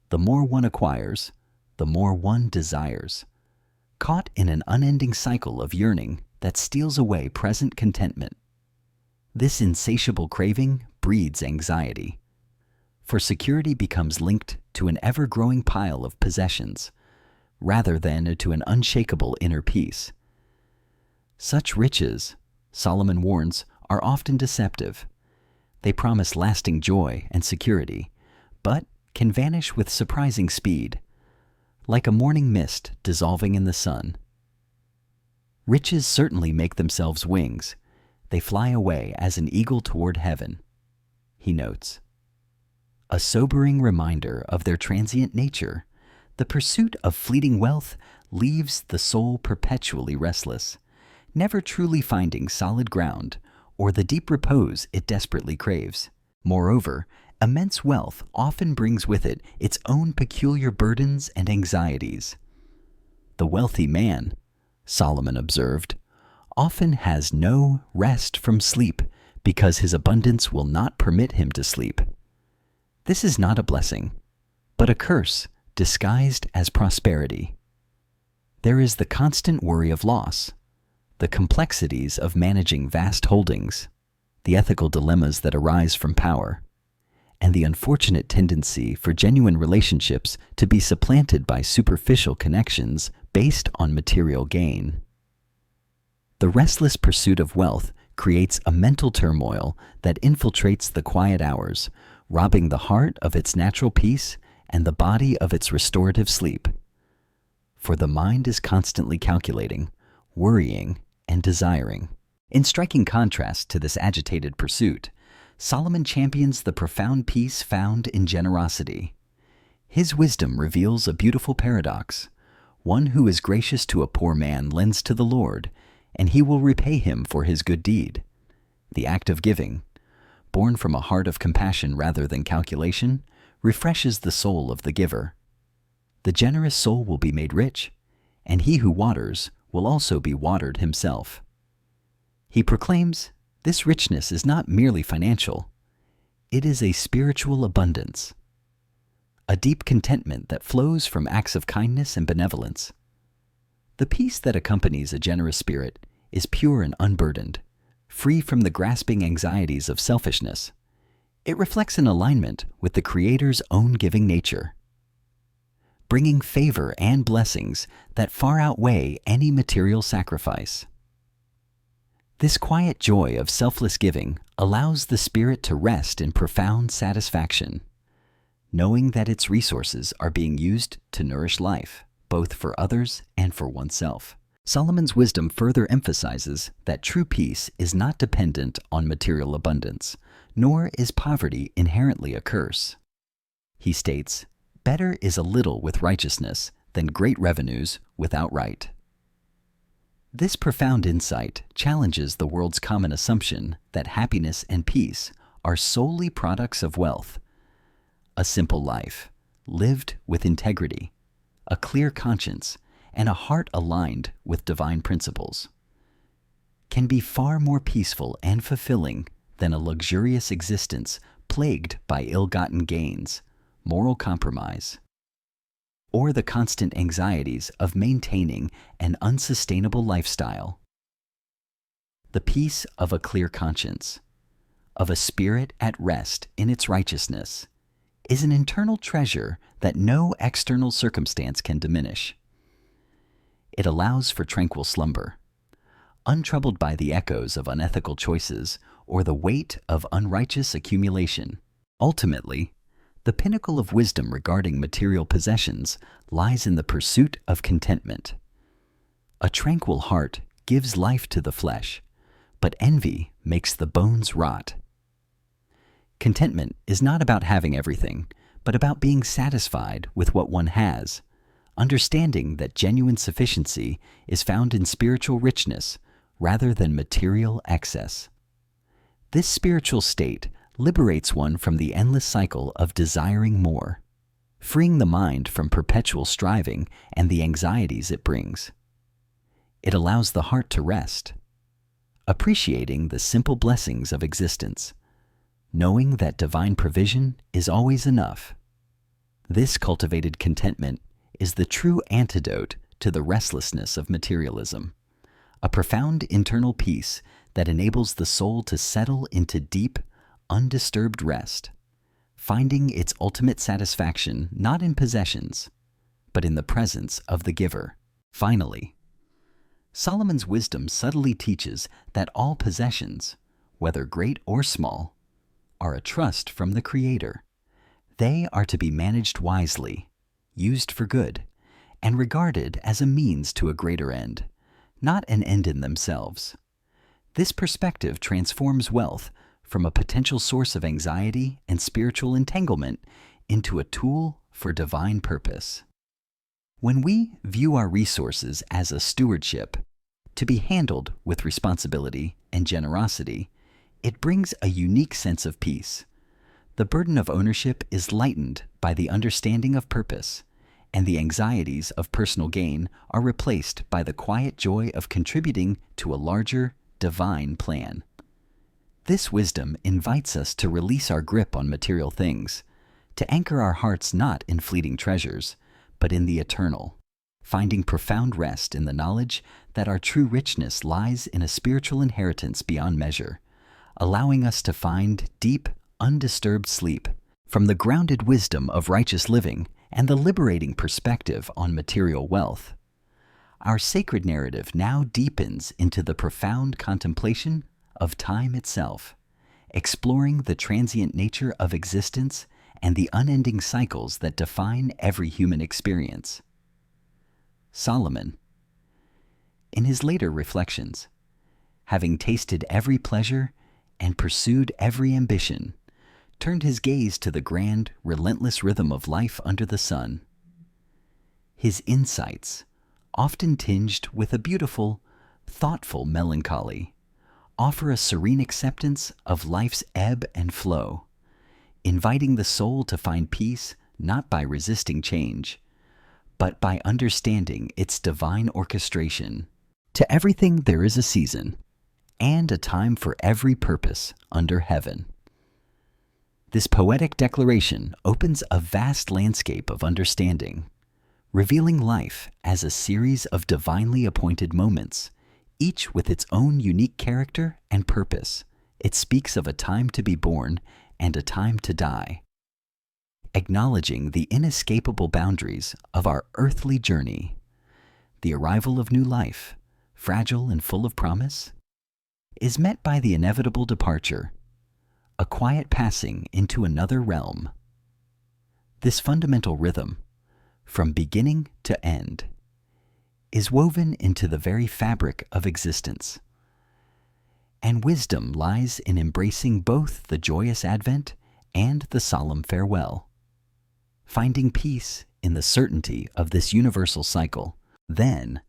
The more one acquires, the more one desires, caught in an unending cycle of yearning that steals away present contentment. This insatiable craving breeds anxiety, for security becomes linked to an ever-growing pile of possessions, rather than to an unshakable inner peace. Such riches, Solomon warns, are often deceptive. They promise lasting joy and security, but can vanish with surprising speed, like a morning mist dissolving in the sun. Riches certainly make themselves wings. They fly away as an eagle toward heaven, he notes. A sobering reminder of their transient nature, the pursuit of fleeting wealth leaves the soul perpetually restless, never truly finding solid ground or the deep repose it desperately craves. Moreover, immense wealth often brings with it its own peculiar burdens and anxieties. The wealthy man, Solomon observed, often has no rest from sleep because his abundance will not permit him to sleep. This is not a blessing, but a curse disguised as prosperity. There is the constant worry of loss, the complexities of managing vast holdings, the ethical dilemmas that arise from power, and the unfortunate tendency for genuine relationships to be supplanted by superficial connections based on material gain. The restless pursuit of wealth creates a mental turmoil that infiltrates the quiet hours, robbing the heart of its natural peace and the body of its restorative sleep. For the mind is constantly calculating, worrying, and desiring. In striking contrast to this agitated pursuit, Solomon champions the profound peace found in generosity. His wisdom reveals a beautiful paradox. One who is gracious to a poor man lends to the Lord, and he will repay him for his good deed. The act of giving, born from a heart of compassion rather than calculation, refreshes the soul of the giver. The generous soul will be made rich, and he who waters will also be watered himself. He proclaims, this richness is not merely financial. It is a spiritual abundance, a deep contentment that flows from acts of kindness and benevolence. The peace that accompanies a generous spirit is pure and unburdened, free from the grasping anxieties of selfishness. It reflects an alignment with the Creator's own giving nature, bringing favor and blessings that far outweigh any material sacrifice. This quiet joy of selfless giving allows the spirit to rest in profound satisfaction, knowing that its resources are being used to nourish life, both for others and for oneself. Solomon's wisdom further emphasizes that true peace is not dependent on material abundance, nor is poverty inherently a curse. He states, better is a little with righteousness than great revenues without right. This profound insight challenges the world's common assumption that happiness and peace are solely products of wealth. A simple life, lived with integrity, a clear conscience, and a heart aligned with divine principles, can be far more peaceful and fulfilling than a luxurious existence plagued by ill-gotten gains, moral compromise, or the constant anxieties of maintaining an unsustainable lifestyle. The peace of a clear conscience, of a spirit at rest in its righteousness, is an internal treasure that no external circumstance can diminish. It allows for tranquil slumber, untroubled by the echoes of unethical choices or the weight of unrighteous accumulation. Ultimately, the pinnacle of wisdom regarding material possessions lies in the pursuit of contentment. A tranquil heart gives life to the flesh, but envy makes the bones rot. Contentment is not about having everything, but about being satisfied with what one has, understanding that genuine sufficiency is found in spiritual richness rather than material excess. This spiritual state liberates one from the endless cycle of desiring more, freeing the mind from perpetual striving and the anxieties it brings. It allows the heart to rest, appreciating the simple blessings of existence, knowing that divine provision is always enough. This cultivated contentment is the true antidote to the restlessness of materialism, a profound internal peace that enables the soul to settle into deep, undisturbed rest, finding its ultimate satisfaction not in possessions, but in the presence of the giver. Finally, Solomon's wisdom subtly teaches that all possessions, whether great or small, are a trust from the Creator. They are to be managed wisely, used for good, and regarded as a means to a greater end, not an end in themselves. This perspective transforms wealth from a potential source of anxiety and spiritual entanglement into a tool for divine purpose. When we view our resources as a stewardship, to be handled with responsibility and generosity, it brings a unique sense of peace. The burden of ownership is lightened by the understanding of purpose, and the anxieties of personal gain are replaced by the quiet joy of contributing to a larger, divine plan. This wisdom invites us to release our grip on material things, to anchor our hearts not in fleeting treasures, but in the eternal, finding profound rest in the knowledge that our true richness lies in a spiritual inheritance beyond measure, allowing us to find deep, undisturbed sleep from the grounded wisdom of righteous living and the liberating perspective on material wealth. Our sacred narrative now deepens into the profound contemplation of time itself, exploring the transient nature of existence and the unending cycles that define every human experience. Solomon, in his later reflections, having tasted every pleasure and pursued every ambition, turned his gaze to the grand, relentless rhythm of life under the sun. His insights, often tinged with a beautiful, thoughtful melancholy, offer a serene acceptance of life's ebb and flow, inviting the soul to find peace not by resisting change, but by understanding its divine orchestration. To everything there is a season, and a time for every purpose under heaven. This poetic declaration opens a vast landscape of understanding, revealing life as a series of divinely appointed moments, each with its own unique character and purpose. It speaks of a time to be born and a time to die, acknowledging the inescapable boundaries of our earthly journey. The arrival of new life, fragile and full of promise, is met by the inevitable departure, a quiet passing into another realm. This fundamental rhythm, from beginning to end, is woven into the very fabric of existence. And wisdom lies in embracing both the joyous advent and the solemn farewell, finding peace in the certainty of this universal cycle. Then,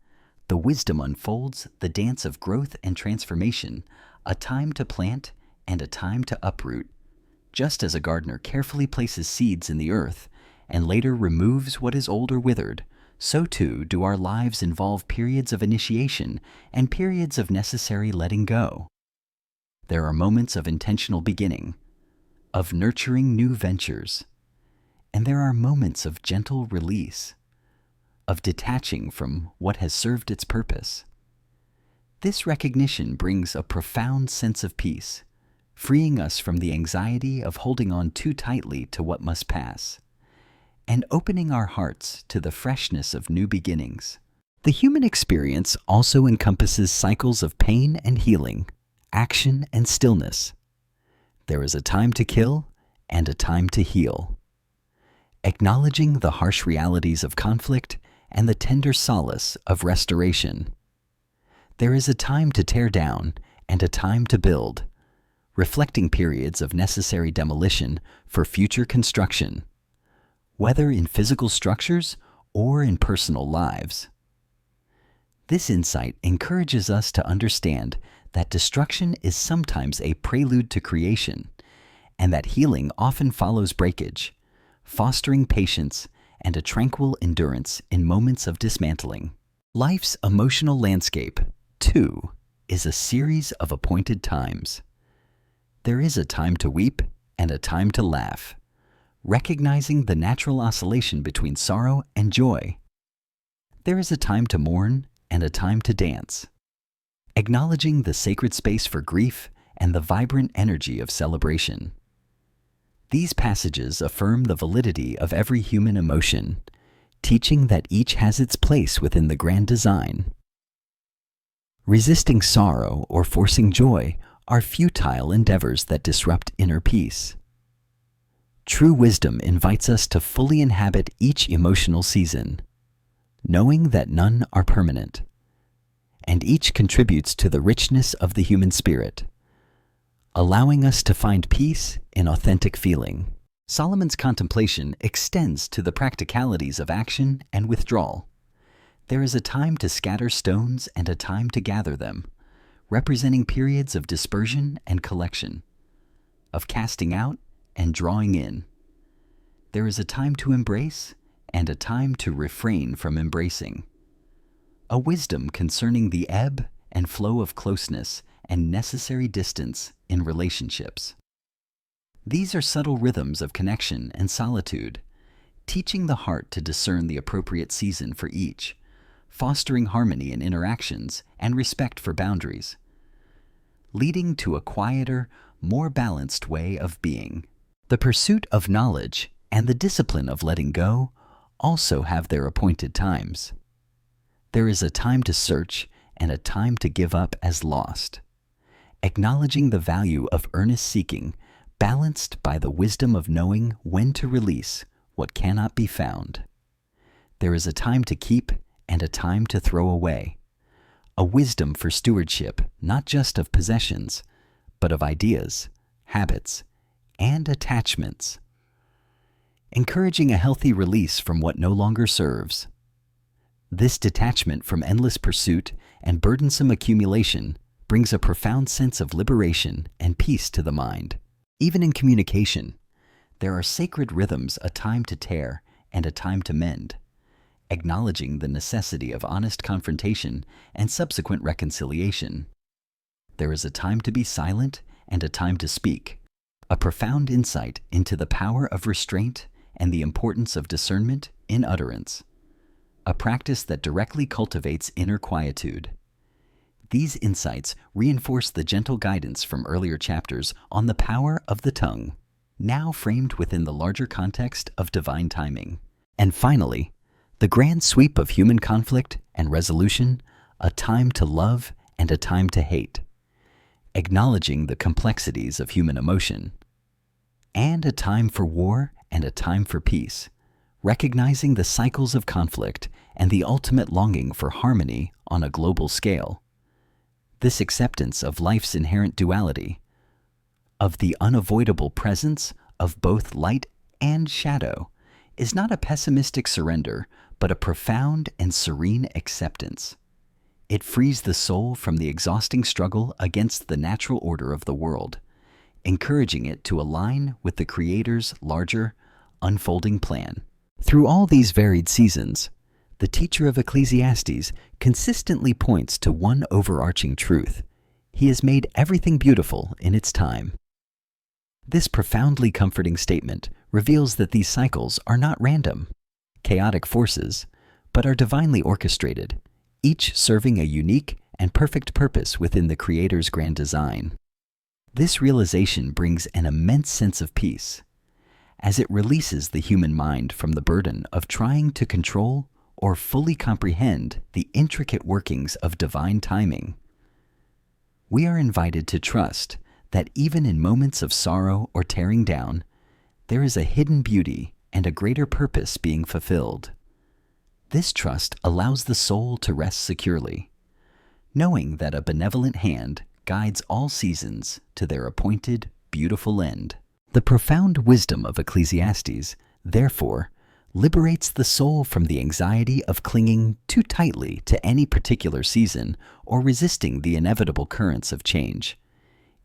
the wisdom unfolds the dance of growth and transformation, a time to plant and a time to uproot. Just as a gardener carefully places seeds in the earth and later removes what is old or withered, so too do our lives involve periods of initiation and periods of necessary letting go. There are moments of intentional beginning, of nurturing new ventures, and there are moments of gentle release, of detaching from what has served its purpose. This recognition brings a profound sense of peace, freeing us from the anxiety of holding on too tightly to what must pass, and opening our hearts to the freshness of new beginnings. The human experience also encompasses cycles of pain and healing, action and stillness. There is a time to kill and a time to heal, acknowledging the harsh realities of conflict and the tender solace of restoration. There is a time to tear down and a time to build, reflecting periods of necessary demolition for future construction, whether in physical structures or in personal lives. This insight encourages us to understand that destruction is sometimes a prelude to creation, and that healing often follows breakage, fostering patience and a tranquil endurance in moments of dismantling. Life's emotional landscape, too, is a series of appointed times. There is a time to weep and a time to laugh, recognizing the natural oscillation between sorrow and joy. There is a time to mourn and a time to dance, acknowledging the sacred space for grief and the vibrant energy of celebration. These passages affirm the validity of every human emotion, teaching that each has its place within the grand design. Resisting sorrow or forcing joy are futile endeavors that disrupt inner peace. True wisdom invites us to fully inhabit each emotional season, knowing that none are permanent, and each contributes to the richness of the human spirit, allowing us to find peace in authentic feeling. Solomon's contemplation extends to the practicalities of action and withdrawal. There is a time to scatter stones and a time to gather them, representing periods of dispersion and collection, of casting out and drawing in. There is a time to embrace and a time to refrain from embracing. A wisdom concerning the ebb and flow of closeness and necessary distance in relationships. These are subtle rhythms of connection and solitude, teaching the heart to discern the appropriate season for each, fostering harmony in interactions and respect for boundaries, leading to a quieter, more balanced way of being. The pursuit of knowledge and the discipline of letting go also have their appointed times. There is a time to search and a time to give up as lost, acknowledging the value of earnest seeking, balanced by the wisdom of knowing when to release what cannot be found. There is a time to keep and a time to throw away, a wisdom for stewardship not just of possessions, but of ideas, habits, and attachments, encouraging a healthy release from what no longer serves. This detachment from endless pursuit and burdensome accumulation brings a profound sense of liberation and peace to the mind. Even in communication, there are sacred rhythms, a time to tear and a time to mend, acknowledging the necessity of honest confrontation and subsequent reconciliation. There is a time to be silent and a time to speak, a profound insight into the power of restraint and the importance of discernment in utterance, a practice that directly cultivates inner quietude. These insights reinforce the gentle guidance from earlier chapters on the power of the tongue, now framed within the larger context of divine timing. And finally, the grand sweep of human conflict and resolution, a time to love and a time to hate, acknowledging the complexities of human emotion, and a time for war and a time for peace, recognizing the cycles of conflict and the ultimate longing for harmony on a global scale. This acceptance of life's inherent duality, of the unavoidable presence of both light and shadow, is not a pessimistic surrender, but a profound and serene acceptance. It frees the soul from the exhausting struggle against the natural order of the world, encouraging it to align with the Creator's larger, unfolding plan. Through all these varied seasons, the teacher of Ecclesiastes consistently points to one overarching truth: He has made everything beautiful in its time. This profoundly comforting statement reveals that these cycles are not random, chaotic forces, but are divinely orchestrated, each serving a unique and perfect purpose within the Creator's grand design. This realization brings an immense sense of peace, as it releases the human mind from the burden of trying to control or fully comprehend the intricate workings of divine timing. We are invited to trust that even in moments of sorrow or tearing down, there is a hidden beauty and a greater purpose being fulfilled. This trust allows the soul to rest securely, knowing that a benevolent hand guides all seasons to their appointed, beautiful end. The profound wisdom of Ecclesiastes, therefore, liberates the soul from the anxiety of clinging too tightly to any particular season or resisting the inevitable currents of change.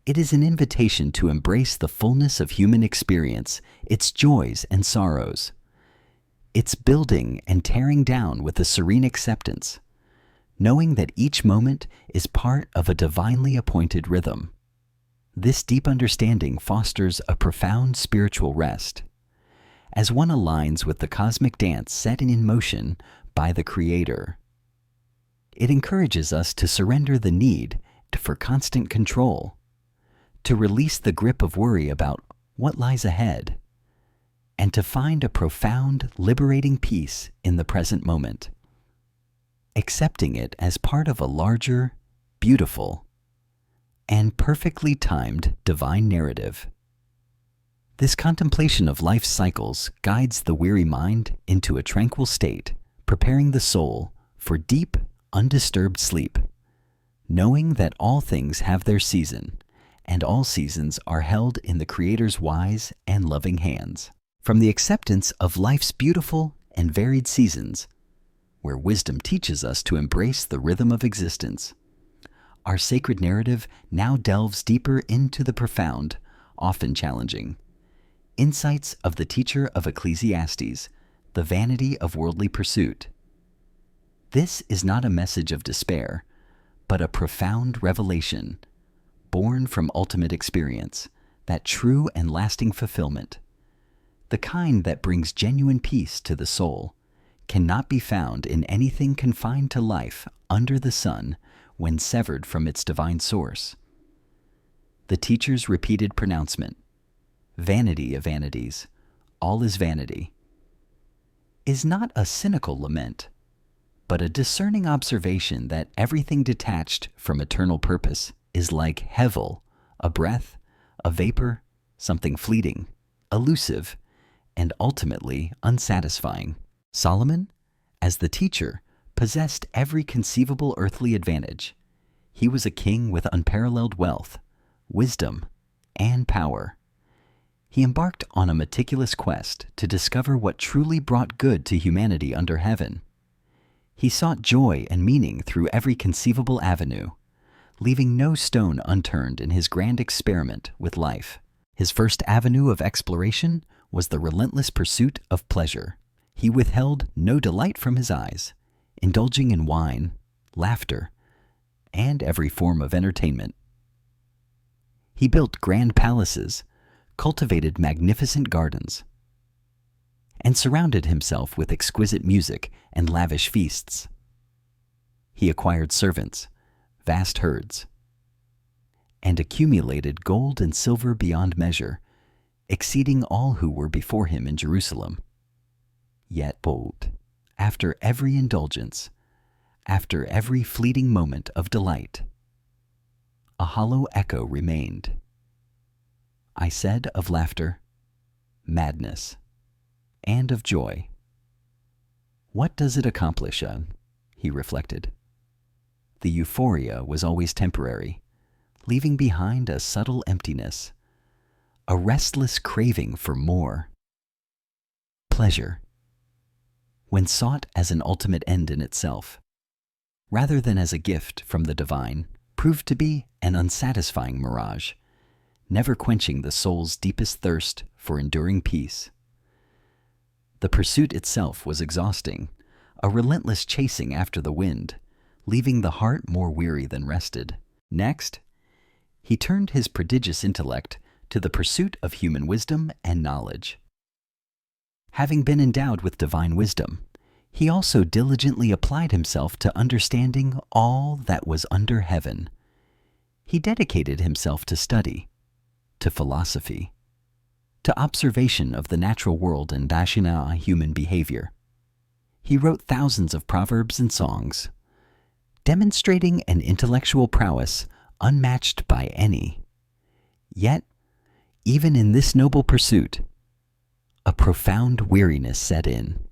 It is an invitation to embrace the fullness of human experience, its joys and sorrows, its building and tearing down with a serene acceptance, knowing that each moment is part of a divinely appointed rhythm. This deep understanding fosters a profound spiritual rest, as one aligns with the cosmic dance set in motion by the Creator. It encourages us to surrender the need for constant control, to release the grip of worry about what lies ahead, and to find a profound, liberating peace in the present moment, accepting it as part of a larger, beautiful, and perfectly timed divine narrative. This contemplation of life's cycles guides the weary mind into a tranquil state, preparing the soul for deep, undisturbed sleep, knowing that all things have their season, and all seasons are held in the Creator's wise and loving hands. From the acceptance of life's beautiful and varied seasons, where wisdom teaches us to embrace the rhythm of existence, our sacred narrative now delves deeper into the profound, often challenging, insights of the teacher of Ecclesiastes, the vanity of worldly pursuit. This is not a message of despair, but a profound revelation, born from ultimate experience, that true and lasting fulfillment, the kind that brings genuine peace to the soul, cannot be found in anything confined to life under the sun when severed from its divine source. The teacher's repeated pronouncement, "Vanity of vanities, all is vanity," is not a cynical lament, but a discerning observation that everything detached from eternal purpose is like hevel, a breath, a vapor, something fleeting, elusive, and ultimately unsatisfying. Solomon, as the teacher, possessed every conceivable earthly advantage. He was a king with unparalleled wealth, wisdom, and power. He embarked on a meticulous quest to discover what truly brought good to humanity under heaven. He sought joy and meaning through every conceivable avenue, leaving no stone unturned in his grand experiment with life. His first avenue of exploration was the relentless pursuit of pleasure. He withheld no delight from his eyes, indulging in wine, laughter, and every form of entertainment. He built grand palaces, cultivated magnificent gardens, and surrounded himself with exquisite music and lavish feasts. He acquired servants, vast herds, and accumulated gold and silver beyond measure, exceeding all who were before him in Jerusalem. Yet bold, after every indulgence, after every fleeting moment of delight, a hollow echo remained. I said of laughter, madness, and of joy, "What does it accomplish?" He reflected. The euphoria was always temporary, leaving behind a subtle emptiness, a restless craving for more. Pleasure, when sought as an ultimate end in itself, rather than as a gift from the divine, proved to be an unsatisfying mirage, never quenching the soul's deepest thirst for enduring peace. The pursuit itself was exhausting, a relentless chasing after the wind, leaving the heart more weary than rested. Next, he turned his prodigious intellect to the pursuit of human wisdom and knowledge. Having been endowed with divine wisdom, he also diligently applied himself to understanding all that was under heaven. He dedicated himself to study, to philosophy, to observation of the natural world and Dashina human behavior. He wrote thousands of proverbs and songs, demonstrating an intellectual prowess unmatched by any. Yet, even in this noble pursuit, a profound weariness set in.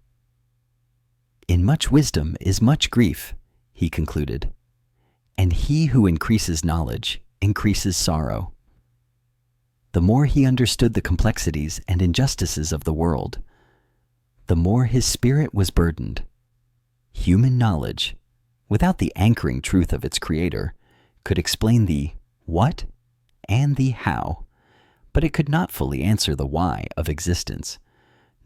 "In much wisdom is much grief," he concluded, "and he who increases knowledge increases sorrow." The more he understood the complexities and injustices of the world, the more his spirit was burdened. Human knowledge, without the anchoring truth of its creator, could explain the what and the how, but it could not fully answer the why of existence,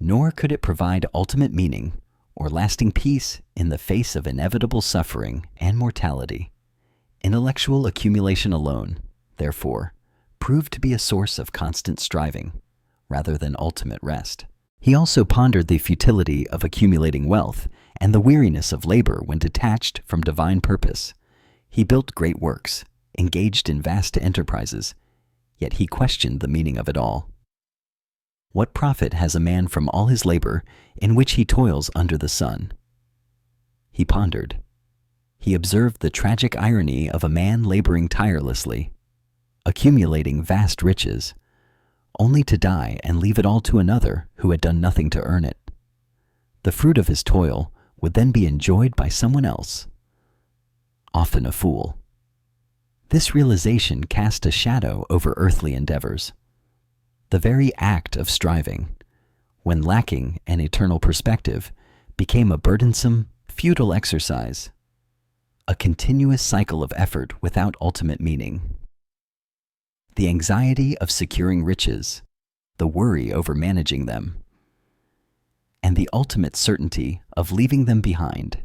nor could it provide ultimate meaning or lasting peace in the face of inevitable suffering and mortality. Intellectual accumulation alone, therefore, proved to be a source of constant striving, rather than ultimate rest. He also pondered the futility of accumulating wealth and the weariness of labor when detached from divine purpose. He built great works, engaged in vast enterprises, yet he questioned the meaning of it all. What profit has a man from all his labor in which he toils under the sun? He pondered. He observed the tragic irony of a man laboring tirelessly, accumulating vast riches, only to die and leave it all to another who had done nothing to earn it. The fruit of his toil would then be enjoyed by someone else, often a fool. This realization cast a shadow over earthly endeavors. The very act of striving, when lacking an eternal perspective, became a burdensome, futile exercise, a continuous cycle of effort without ultimate meaning. The anxiety of securing riches, the worry over managing them, and the ultimate certainty of leaving them behind,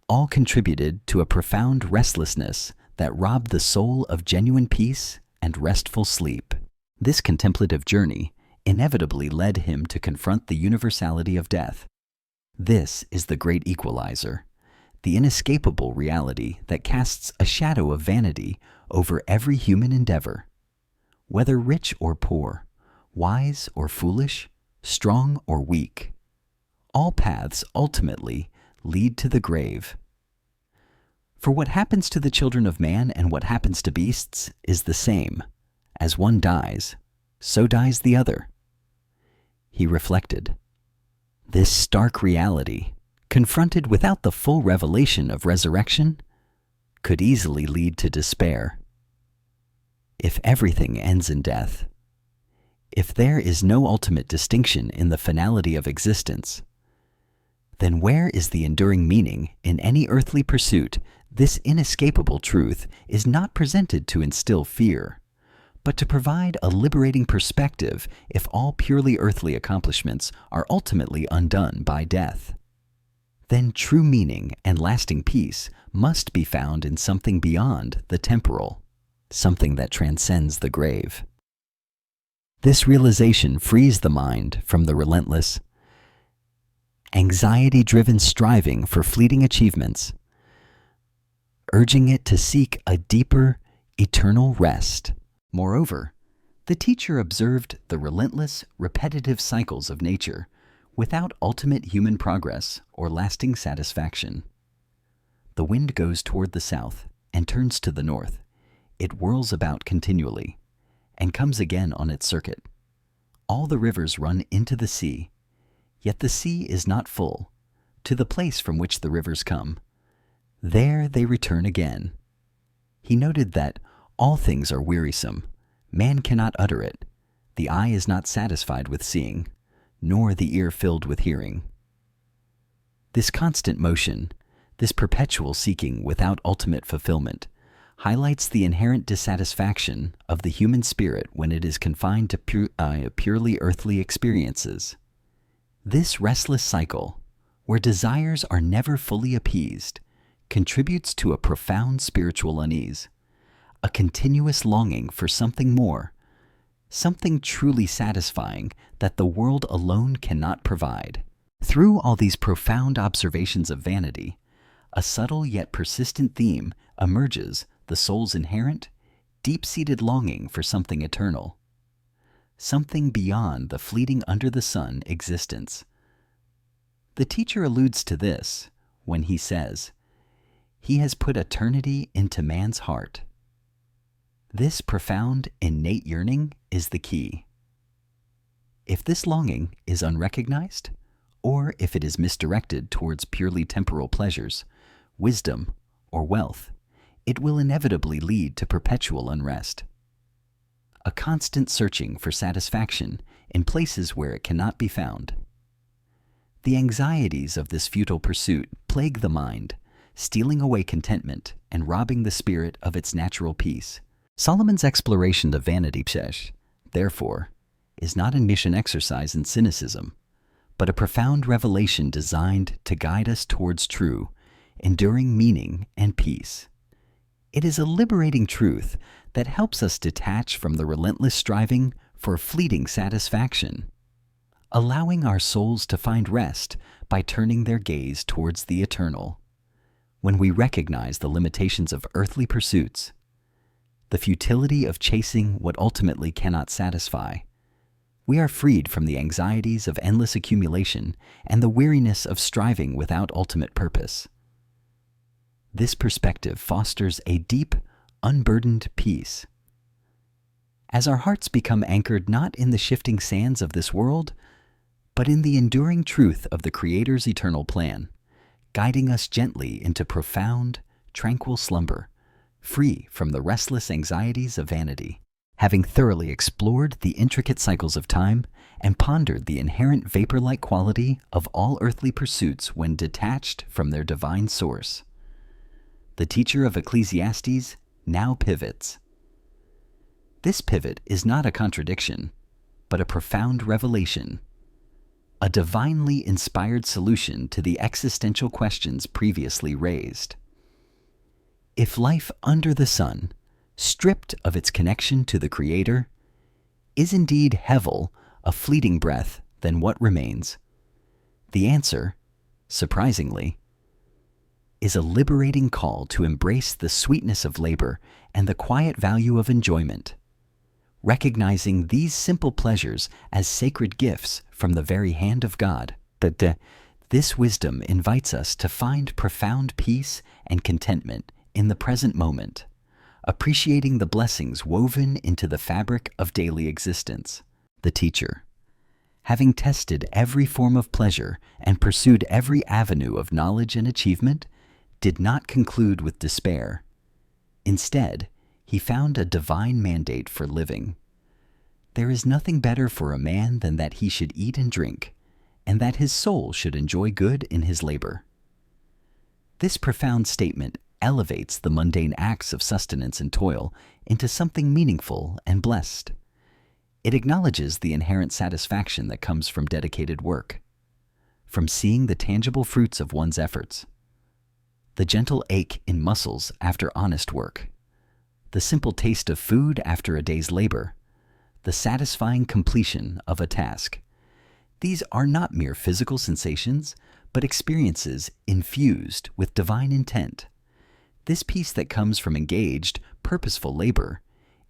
all contributed to a profound restlessness that robbed the soul of genuine peace and restful sleep. This contemplative journey inevitably led him to confront the universality of death. This is the great equalizer, the inescapable reality that casts a shadow of vanity over every human endeavor. Whether rich or poor, wise or foolish, strong or weak, all paths ultimately lead to the grave. For what happens to the children of man and what happens to beasts is the same. As one dies, so dies the other. He reflected. This stark reality, confronted without the full revelation of resurrection, could easily lead to despair. If everything ends in death, if there is no ultimate distinction in the finality of existence, then where is the enduring meaning in any earthly pursuit? This inescapable truth is not presented to instill fear, but to provide a liberating perspective if all purely earthly accomplishments are ultimately undone by death. Then true meaning and lasting peace must be found in something beyond the temporal, something that transcends the grave. This realization frees the mind from the relentless, anxiety-driven striving for fleeting achievements, urging it to seek a deeper, eternal rest. Moreover, the teacher observed the relentless, repetitive cycles of nature without ultimate human progress or lasting satisfaction. The wind goes toward the south and turns to the north. It whirls about continually and comes again on its circuit. All the rivers run into the sea, yet the sea is not full, to the place from which the rivers come. There they return again. He noted that all things are wearisome. Man cannot utter it. The eye is not satisfied with seeing, nor the ear filled with hearing. This constant motion, this perpetual seeking without ultimate fulfillment, highlights the inherent dissatisfaction of the human spirit when it is confined to purely earthly experiences. This restless cycle, where desires are never fully appeased, contributes to a profound spiritual unease, a continuous longing for something more, something truly satisfying that the world alone cannot provide. Through all these profound observations of vanity, a subtle yet persistent theme emerges: the soul's inherent, deep-seated longing for something eternal, something beyond the fleeting under-the-sun existence. The teacher alludes to this when he says, "He has put eternity into man's heart." This profound, innate yearning is the key. If this longing is unrecognized, or if it is misdirected towards purely temporal pleasures, wisdom, or wealth, it will inevitably lead to perpetual unrest. A constant searching for satisfaction in places where it cannot be found. The anxieties of this futile pursuit plague the mind, stealing away contentment and robbing the spirit of its natural peace. Solomon's exploration of vanity, therefore, is not a mission exercise in cynicism, but a profound revelation designed to guide us towards true, enduring meaning and peace. It is a liberating truth that helps us detach from the relentless striving for fleeting satisfaction, allowing our souls to find rest by turning their gaze towards the eternal. When we recognize the limitations of earthly pursuits, the futility of chasing what ultimately cannot satisfy, we are freed from the anxieties of endless accumulation and the weariness of striving without ultimate purpose. This perspective fosters a deep, unburdened peace. As our hearts become anchored not in the shifting sands of this world, but in the enduring truth of the Creator's eternal plan, guiding us gently into profound, tranquil slumber, free from the restless anxieties of vanity. Having thoroughly explored the intricate cycles of time and pondered the inherent vapor-like quality of all earthly pursuits when detached from their divine source, the teacher of Ecclesiastes now pivots. This pivot is not a contradiction, but a profound revelation, a divinely inspired solution to the existential questions previously raised. If life under the sun, stripped of its connection to the Creator, is indeed hevel, a fleeting breath, then what remains? The answer, surprisingly, is a liberating call to embrace the sweetness of labor and the quiet value of enjoyment, recognizing these simple pleasures as sacred gifts from the very hand of God. This wisdom invites us to find profound peace and contentment in the present moment, appreciating the blessings woven into the fabric of daily existence. The teacher, having tested every form of pleasure and pursued every avenue of knowledge and achievement, did not conclude with despair. Instead, he found a divine mandate for living. There is nothing better for a man than that he should eat and drink, and that his soul should enjoy good in his labor. This profound statement elevates the mundane acts of sustenance and toil into something meaningful and blessed. It acknowledges the inherent satisfaction that comes from dedicated work, from seeing the tangible fruits of one's efforts, the gentle ache in muscles after honest work, the simple taste of food after a day's labor, the satisfying completion of a task. These are not mere physical sensations, but experiences infused with divine intent. This peace that comes from engaged, purposeful labor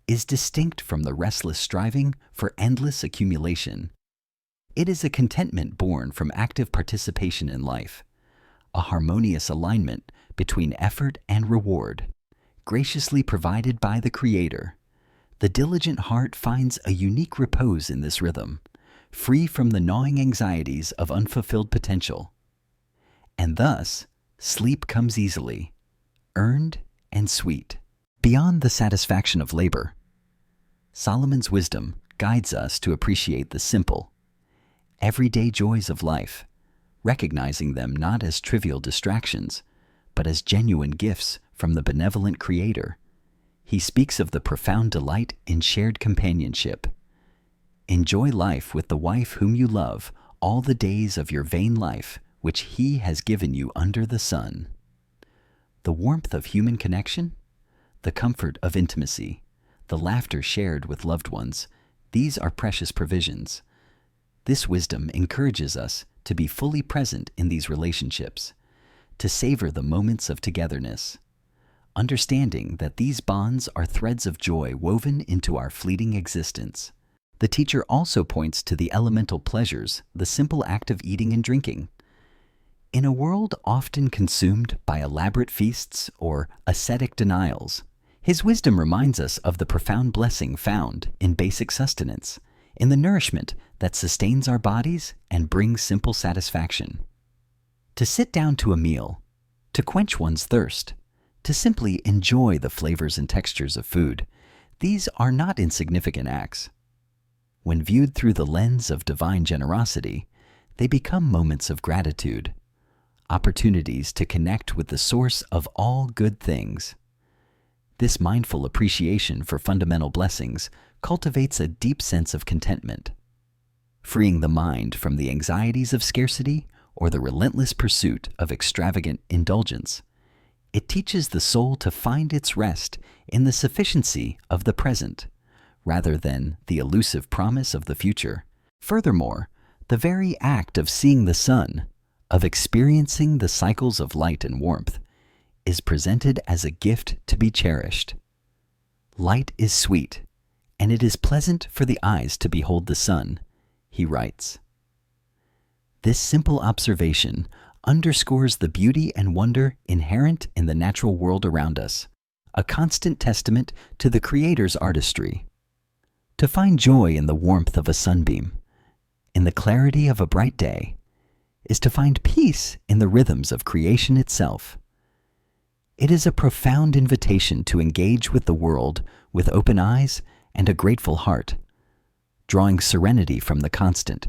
is distinct from the restless striving for endless accumulation. It is a contentment born from active participation in life, a harmonious alignment between effort and reward, graciously provided by the Creator. The diligent heart finds a unique repose in this rhythm, free from the gnawing anxieties of unfulfilled potential. And thus, sleep comes easily, earned and sweet. Beyond the satisfaction of labor, Solomon's wisdom guides us to appreciate the simple, everyday joys of life, recognizing them not as trivial distractions, but as genuine gifts from the benevolent Creator. He speaks of the profound delight in shared companionship. Enjoy life with the wife whom you love all the days of your vain life, which He has given you under the sun. The warmth of human connection, the comfort of intimacy, the laughter shared with loved ones, these are precious provisions. This wisdom encourages us to be fully present in these relationships, to savor the moments of togetherness, understanding that these bonds are threads of joy woven into our fleeting existence. The teacher also points to the elemental pleasures, the simple act of eating and drinking. In a world often consumed by elaborate feasts or ascetic denials, his wisdom reminds us of the profound blessing found in basic sustenance, in the nourishment that sustains our bodies and brings simple satisfaction. To sit down to a meal, to quench one's thirst, to simply enjoy the flavors and textures of food, these are not insignificant acts. When viewed through the lens of divine generosity, they become moments of gratitude, opportunities to connect with the source of all good things. This mindful appreciation for fundamental blessings cultivates a deep sense of contentment, freeing the mind from the anxieties of scarcity or the relentless pursuit of extravagant indulgence. It teaches the soul to find its rest in the sufficiency of the present, rather than the elusive promise of the future. Furthermore, the very act of seeing the sun, of experiencing the cycles of light and warmth, is presented as a gift to be cherished. Light is sweet, and it is pleasant for the eyes to behold the sun, he writes. This simple observation underscores the beauty and wonder inherent in the natural world around us, a constant testament to the Creator's artistry. To find joy in the warmth of a sunbeam, in the clarity of a bright day, is to find peace in the rhythms of creation itself. It is a profound invitation to engage with the world with open eyes and a grateful heart, drawing serenity from the constant,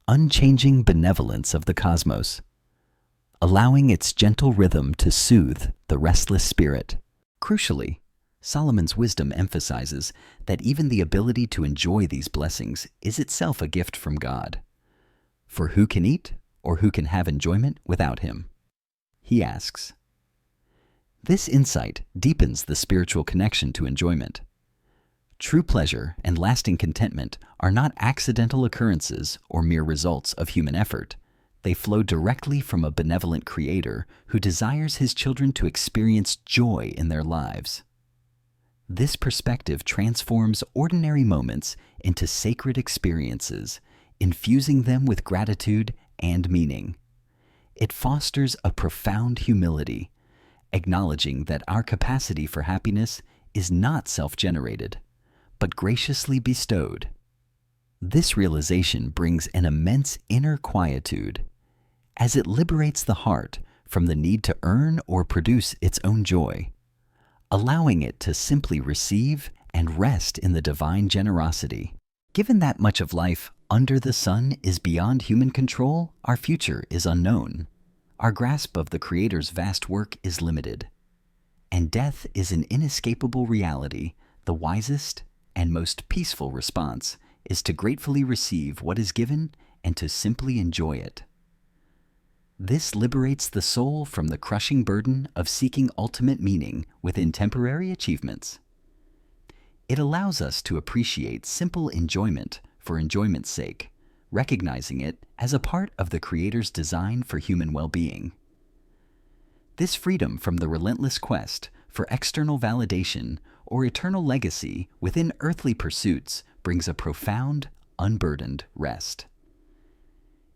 unchanging benevolence of the cosmos, allowing its gentle rhythm to soothe the restless spirit. Crucially, Solomon's wisdom emphasizes that even the ability to enjoy these blessings is itself a gift from God. For who can eat or who can have enjoyment without him? He asks. This insight deepens the spiritual connection to enjoyment. True pleasure and lasting contentment are not accidental occurrences or mere results of human effort. They flow directly from a benevolent Creator who desires his children to experience joy in their lives. This perspective transforms ordinary moments into sacred experiences, infusing them with gratitude and meaning. It fosters a profound humility, acknowledging that our capacity for happiness is not self-generated, but graciously bestowed. This realization brings an immense inner quietude, as it liberates the heart from the need to earn or produce its own joy, allowing it to simply receive and rest in the divine generosity. Given that much of life under the sun is beyond human control, our future is unknown. Our grasp of the Creator's vast work is limited, and death is an inescapable reality. The wisest and most peaceful response is to gratefully receive what is given and to simply enjoy it. This liberates the soul from the crushing burden of seeking ultimate meaning within temporary achievements. It allows us to appreciate simple enjoyment for enjoyment's sake, recognizing it as a part of the Creator's design for human well-being. This freedom from the relentless quest for external validation or eternal legacy within earthly pursuits brings a profound, unburdened rest.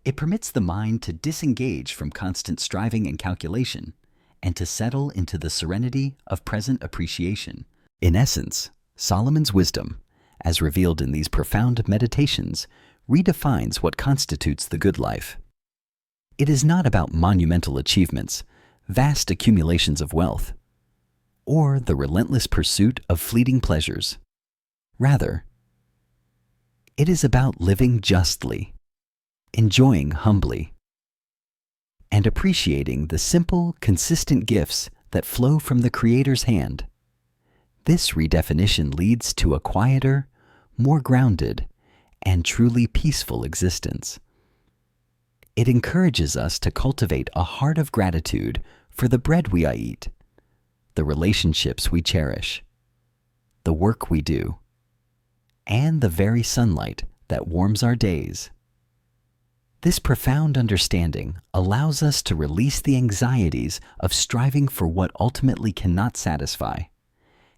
It permits the mind to disengage from constant striving and calculation, and to settle into the serenity of present appreciation. In essence, Solomon's wisdom, as revealed in these profound meditations, redefines what constitutes the good life. It is not about monumental achievements, vast accumulations of wealth, or the relentless pursuit of fleeting pleasures. Rather, it is about living justly, enjoying humbly, and appreciating the simple, consistent gifts that flow from the Creator's hand. This redefinition leads to a quieter, more grounded, and truly peaceful existence. It encourages us to cultivate a heart of gratitude for the bread we eat, the relationships we cherish, the work we do, and the very sunlight that warms our days. This profound understanding allows us to release the anxieties of striving for what ultimately cannot satisfy,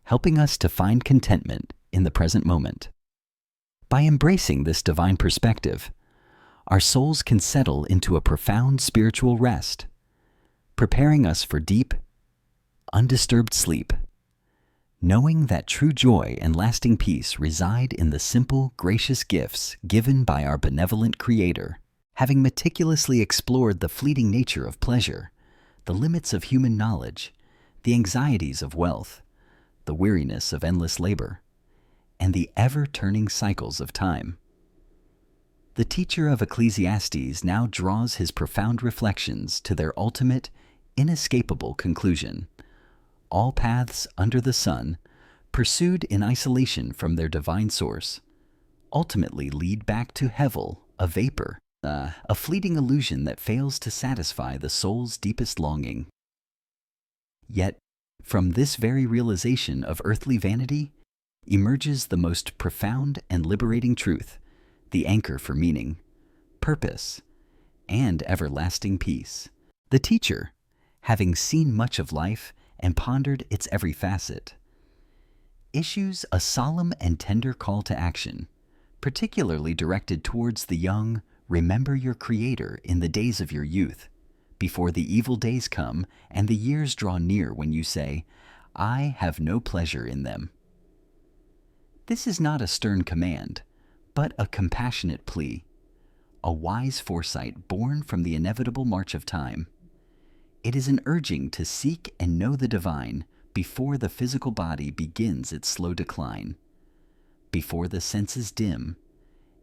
helping us to find contentment in the present moment. By embracing this divine perspective, our souls can settle into a profound spiritual rest, preparing us for deep, undisturbed sleep, knowing that true joy and lasting peace reside in the simple, gracious gifts given by our benevolent Creator. Having meticulously explored the fleeting nature of pleasure, the limits of human knowledge, the anxieties of wealth, the weariness of endless labor, and the ever-turning cycles of time, the teacher of Ecclesiastes now draws his profound reflections to their ultimate, inescapable conclusion. All paths under the sun, pursued in isolation from their divine source, ultimately lead back to Hevel, a vapor, a fleeting illusion that fails to satisfy the soul's deepest longing. Yet, from this very realization of earthly vanity emerges the most profound and liberating truth, the anchor for meaning, purpose, and everlasting peace. The teacher, having seen much of life and pondered its every facet, issues a solemn and tender call to action, particularly directed towards the young. Remember your Creator in the days of your youth, before the evil days come and the years draw near when you say, I have no pleasure in them. This is not a stern command, but a compassionate plea, a wise foresight born from the inevitable march of time. It is an urging to seek and know the divine before the physical body begins its slow decline, before the senses dim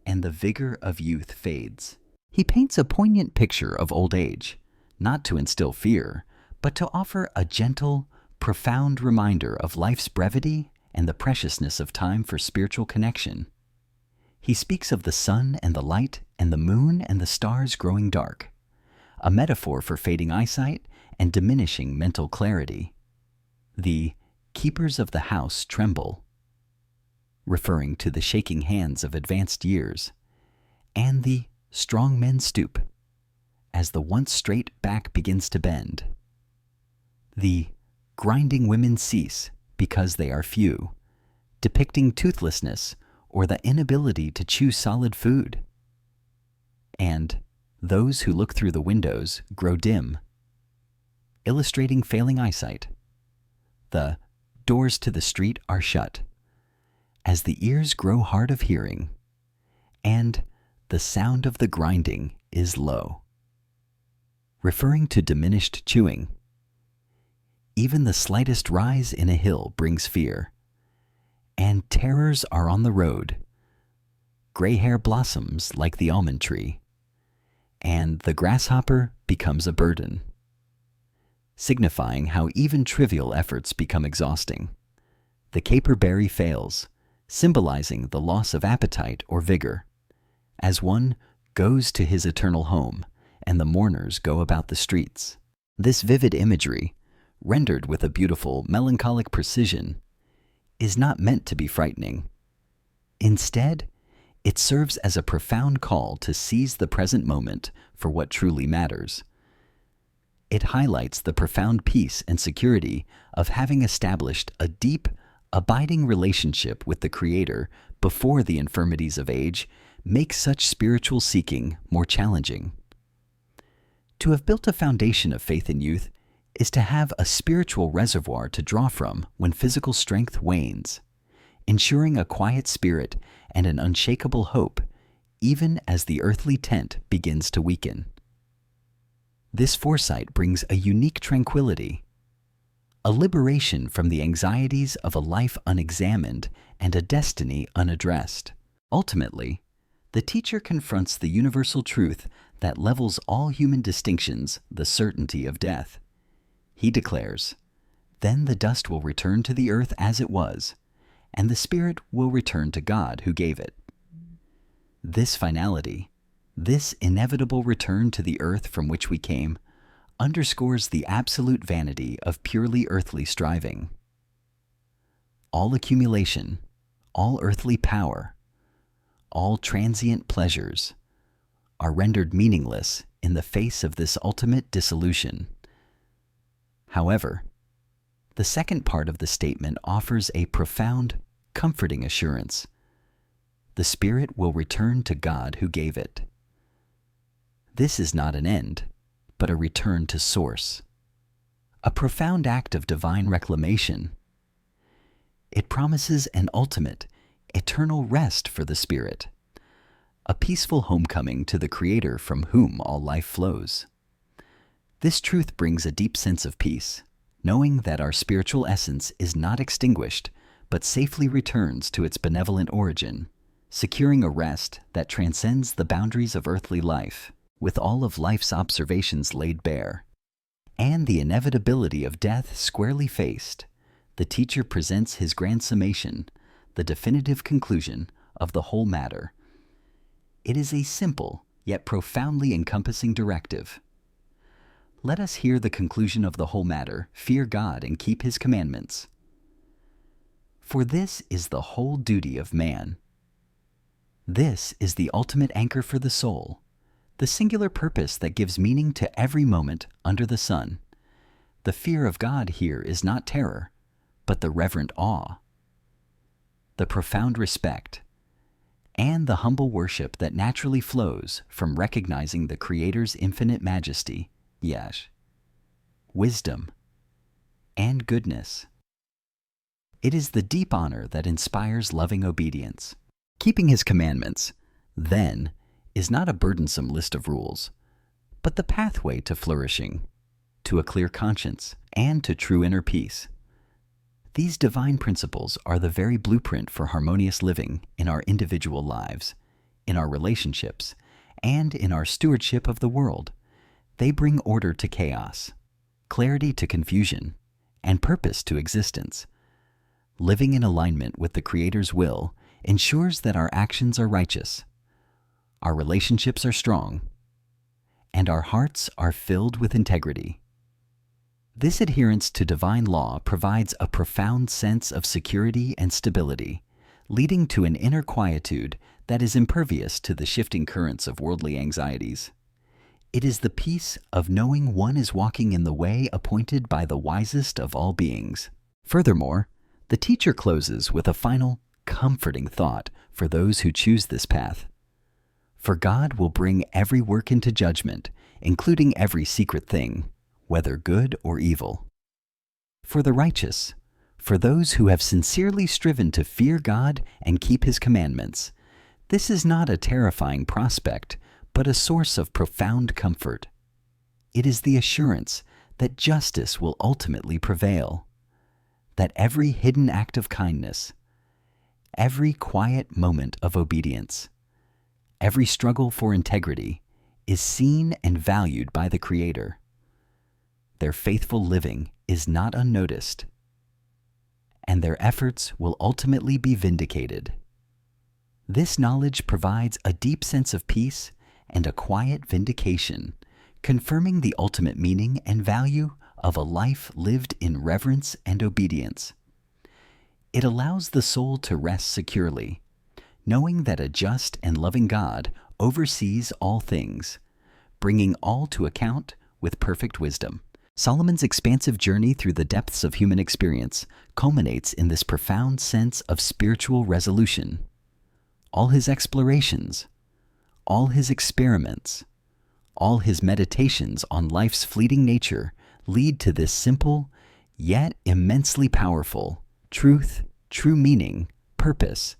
and the vigor of youth fades. He paints a poignant picture of old age, not to instill fear, but to offer a gentle, profound reminder of life's brevity and the preciousness of time for spiritual connection. He speaks of the sun and the light and the moon and the stars growing dark, a metaphor for fading eyesight and diminishing mental clarity. The keepers of the house tremble, referring to the shaking hands of advanced years, and the strong men stoop, as the once straight back begins to bend. The grinding women cease because they are few, depicting toothlessness or the inability to chew solid food. And those who look through the windows grow dim, illustrating failing eyesight. The doors to the street are shut, as the ears grow hard of hearing, and the sound of the grinding is low, referring to diminished chewing. Even the slightest rise in a hill brings fear, and terrors are on the road. Gray hair blossoms like the almond tree, and the grasshopper becomes a burden, signifying how even trivial efforts become exhausting. The caperberry fails, symbolizing the loss of appetite or vigor, as one goes to his eternal home and the mourners go about the streets. This vivid imagery, rendered with a beautiful, melancholic precision, is not meant to be frightening. Instead, it serves as a profound call to seize the present moment for what truly matters. It highlights the profound peace and security of having established a deep, abiding relationship with the Creator before the infirmities of age make such spiritual seeking more challenging. To have built a foundation of faith in youth is to have a spiritual reservoir to draw from when physical strength wanes, ensuring a quiet spirit and an unshakable hope even as the earthly tent begins to weaken. This foresight brings a unique tranquility, a liberation from the anxieties of a life unexamined and a destiny unaddressed. Ultimately, the teacher confronts the universal truth that levels all human distinctions, the certainty of death. He declares, "Then the dust will return to the earth as it was, and the spirit will return to God who gave it." This finality, this inevitable return to the earth from which we came, underscores the absolute vanity of purely earthly striving. All accumulation, all earthly power, all transient pleasures are rendered meaningless in the face of this ultimate dissolution. However, the second part of the statement offers a profound, comforting assurance. The spirit will return to God who gave it. This is not an end, but a return to source, a profound act of divine reclamation. It promises an ultimate, eternal rest for the spirit, a peaceful homecoming to the Creator from whom all life flows. This truth brings a deep sense of peace, knowing that our spiritual essence is not extinguished, but safely returns to its benevolent origin, securing a rest that transcends the boundaries of earthly life, with all of life's observations laid bare, and the inevitability of death squarely faced. The teacher presents his grand summation, the definitive conclusion of the whole matter. It is a simple, yet profoundly encompassing directive. Let us hear the conclusion of the whole matter: fear God and keep his commandments. For this is the whole duty of man. This is the ultimate anchor for the soul, the singular purpose that gives meaning to every moment under the sun. The fear of God here is not terror, but the reverent awe, the profound respect, and the humble worship that naturally flows from recognizing the Creator's infinite majesty, yes, wisdom, and goodness. It is the deep honor that inspires loving obedience. Keeping his commandments, then, is not a burdensome list of rules, but the pathway to flourishing, to a clear conscience, and to true inner peace. These divine principles are the very blueprint for harmonious living in our individual lives, in our relationships, and in our stewardship of the world. They bring order to chaos, clarity to confusion, and purpose to existence. Living in alignment with the Creator's will ensures that our actions are righteous, our relationships are strong, and our hearts are filled with integrity. This adherence to divine law provides a profound sense of security and stability, leading to an inner quietude that is impervious to the shifting currents of worldly anxieties. It is the peace of knowing one is walking in the way appointed by the wisest of all beings. Furthermore, the teacher closes with a final, comforting thought for those who choose this path. For God will bring every work into judgment, including every secret thing, whether good or evil. For the righteous, for those who have sincerely striven to fear God and keep his commandments, this is not a terrifying prospect, but a source of profound comfort. It is the assurance that justice will ultimately prevail, that every hidden act of kindness, every quiet moment of obedience, every struggle for integrity is seen and valued by the Creator. Their faithful living is not unnoticed, and their efforts will ultimately be vindicated. This knowledge provides a deep sense of peace and a quiet vindication, confirming the ultimate meaning and value of a life lived in reverence and obedience. It allows the soul to rest securely, knowing that a just and loving God oversees all things, bringing all to account with perfect wisdom. Solomon's expansive journey through the depths of human experience culminates in this profound sense of spiritual resolution. All his explorations, all his experiments, all his meditations on life's fleeting nature lead to this simple, yet immensely powerful truth, true meaning, purpose,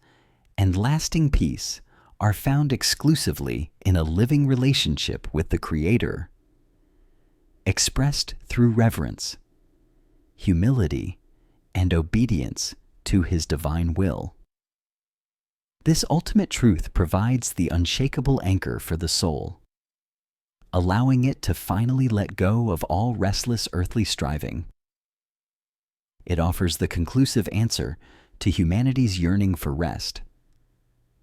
and lasting peace are found exclusively in a living relationship with the Creator, expressed through reverence, humility, and obedience to his divine will. This ultimate truth provides the unshakable anchor for the soul, allowing it to finally let go of all restless earthly striving. It offers the conclusive answer to humanity's yearning for rest,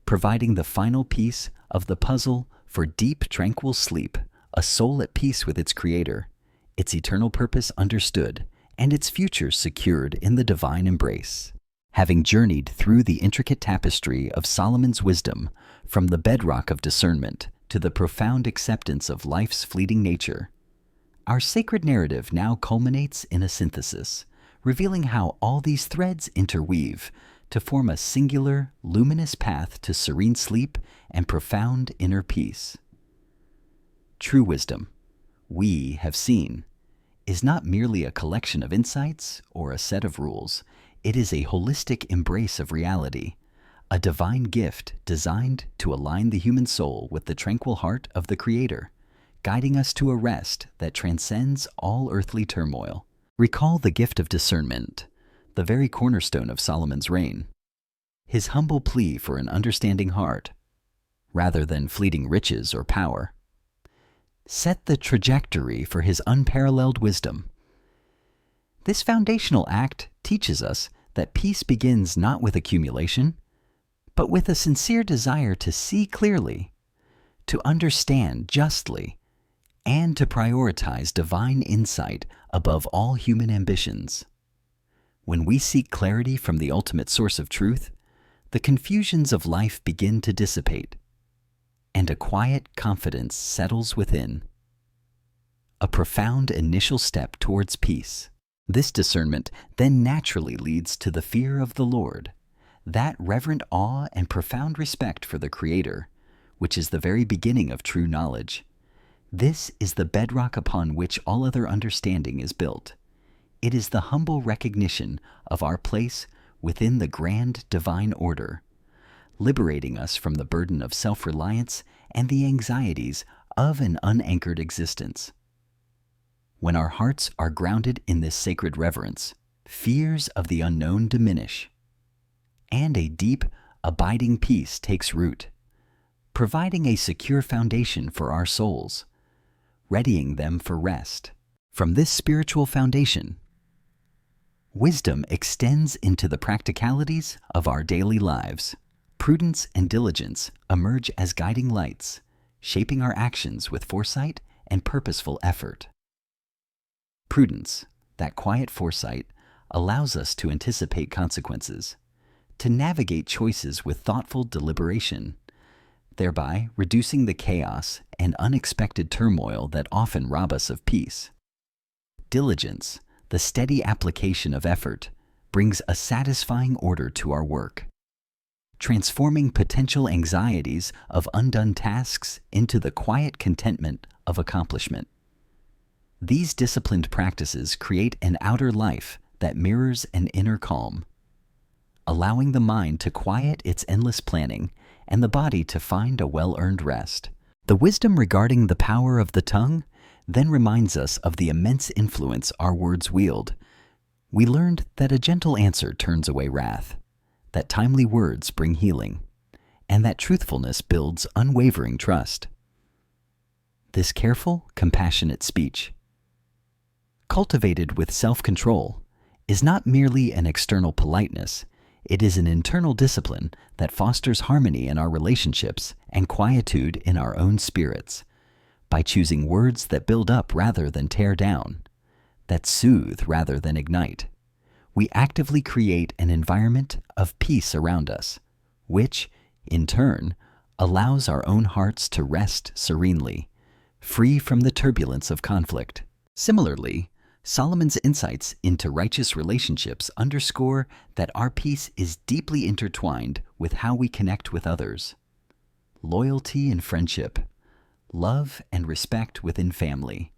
providing the final piece of the puzzle for deep, tranquil sleep, a soul at peace with its Creator, its eternal purpose understood, and its future secured in the divine embrace. Having journeyed through the intricate tapestry of Solomon's wisdom, from the bedrock of discernment to the profound acceptance of life's fleeting nature, our sacred narrative now culminates in a synthesis, revealing how all these threads interweave to form a singular, luminous path to serene sleep and profound inner peace. True wisdom, we have seen, is not merely a collection of insights or a set of rules. It is a holistic embrace of reality, a divine gift designed to align the human soul with the tranquil heart of the Creator, guiding us to a rest that transcends all earthly turmoil. Recall the gift of discernment, the very cornerstone of Solomon's reign. His humble plea for an understanding heart, rather than fleeting riches or power, set the trajectory for his unparalleled wisdom. This foundational act teaches us that peace begins not with accumulation, but with a sincere desire to see clearly, to understand justly, and to prioritize divine insight above all human ambitions. When we seek clarity from the ultimate source of truth, the confusions of life begin to dissipate, and a quiet confidence settles within. A profound initial step towards peace. This discernment then naturally leads to the fear of the Lord, that reverent awe and profound respect for the Creator, which is the very beginning of true knowledge. This is the bedrock upon which all other understanding is built. It is the humble recognition of our place within the grand divine order, liberating us from the burden of self-reliance and the anxieties of an unanchored existence. When our hearts are grounded in this sacred reverence, fears of the unknown diminish, and a deep, abiding peace takes root, providing a secure foundation for our souls, readying them for rest. From this spiritual foundation, wisdom extends into the practicalities of our daily lives. Prudence and diligence emerge as guiding lights, shaping our actions with foresight and purposeful effort. Prudence, that quiet foresight, allows us to anticipate consequences, to navigate choices with thoughtful deliberation, thereby reducing the chaos and unexpected turmoil that often rob us of peace. Diligence, the steady application of effort, brings a satisfying order to our work, transforming potential anxieties of undone tasks into the quiet contentment of accomplishment. These disciplined practices create an outer life that mirrors an inner calm, allowing the mind to quiet its endless planning and the body to find a well-earned rest. The wisdom regarding the power of the tongue then reminds us of the immense influence our words wield. We learned that a gentle answer turns away wrath, that timely words bring healing, and that truthfulness builds unwavering trust. This careful, compassionate speech, cultivated with self-control, is not merely an external politeness. It is an internal discipline that fosters harmony in our relationships and quietude in our own spirits. By choosing words that build up rather than tear down, that soothe rather than ignite, we actively create an environment of peace around us, which, in turn, allows our own hearts to rest serenely, free from the turbulence of conflict. Similarly, Solomon's insights into righteous relationships underscore that our peace is deeply intertwined with how we connect with others. Loyalty in friendship, love and respect within family,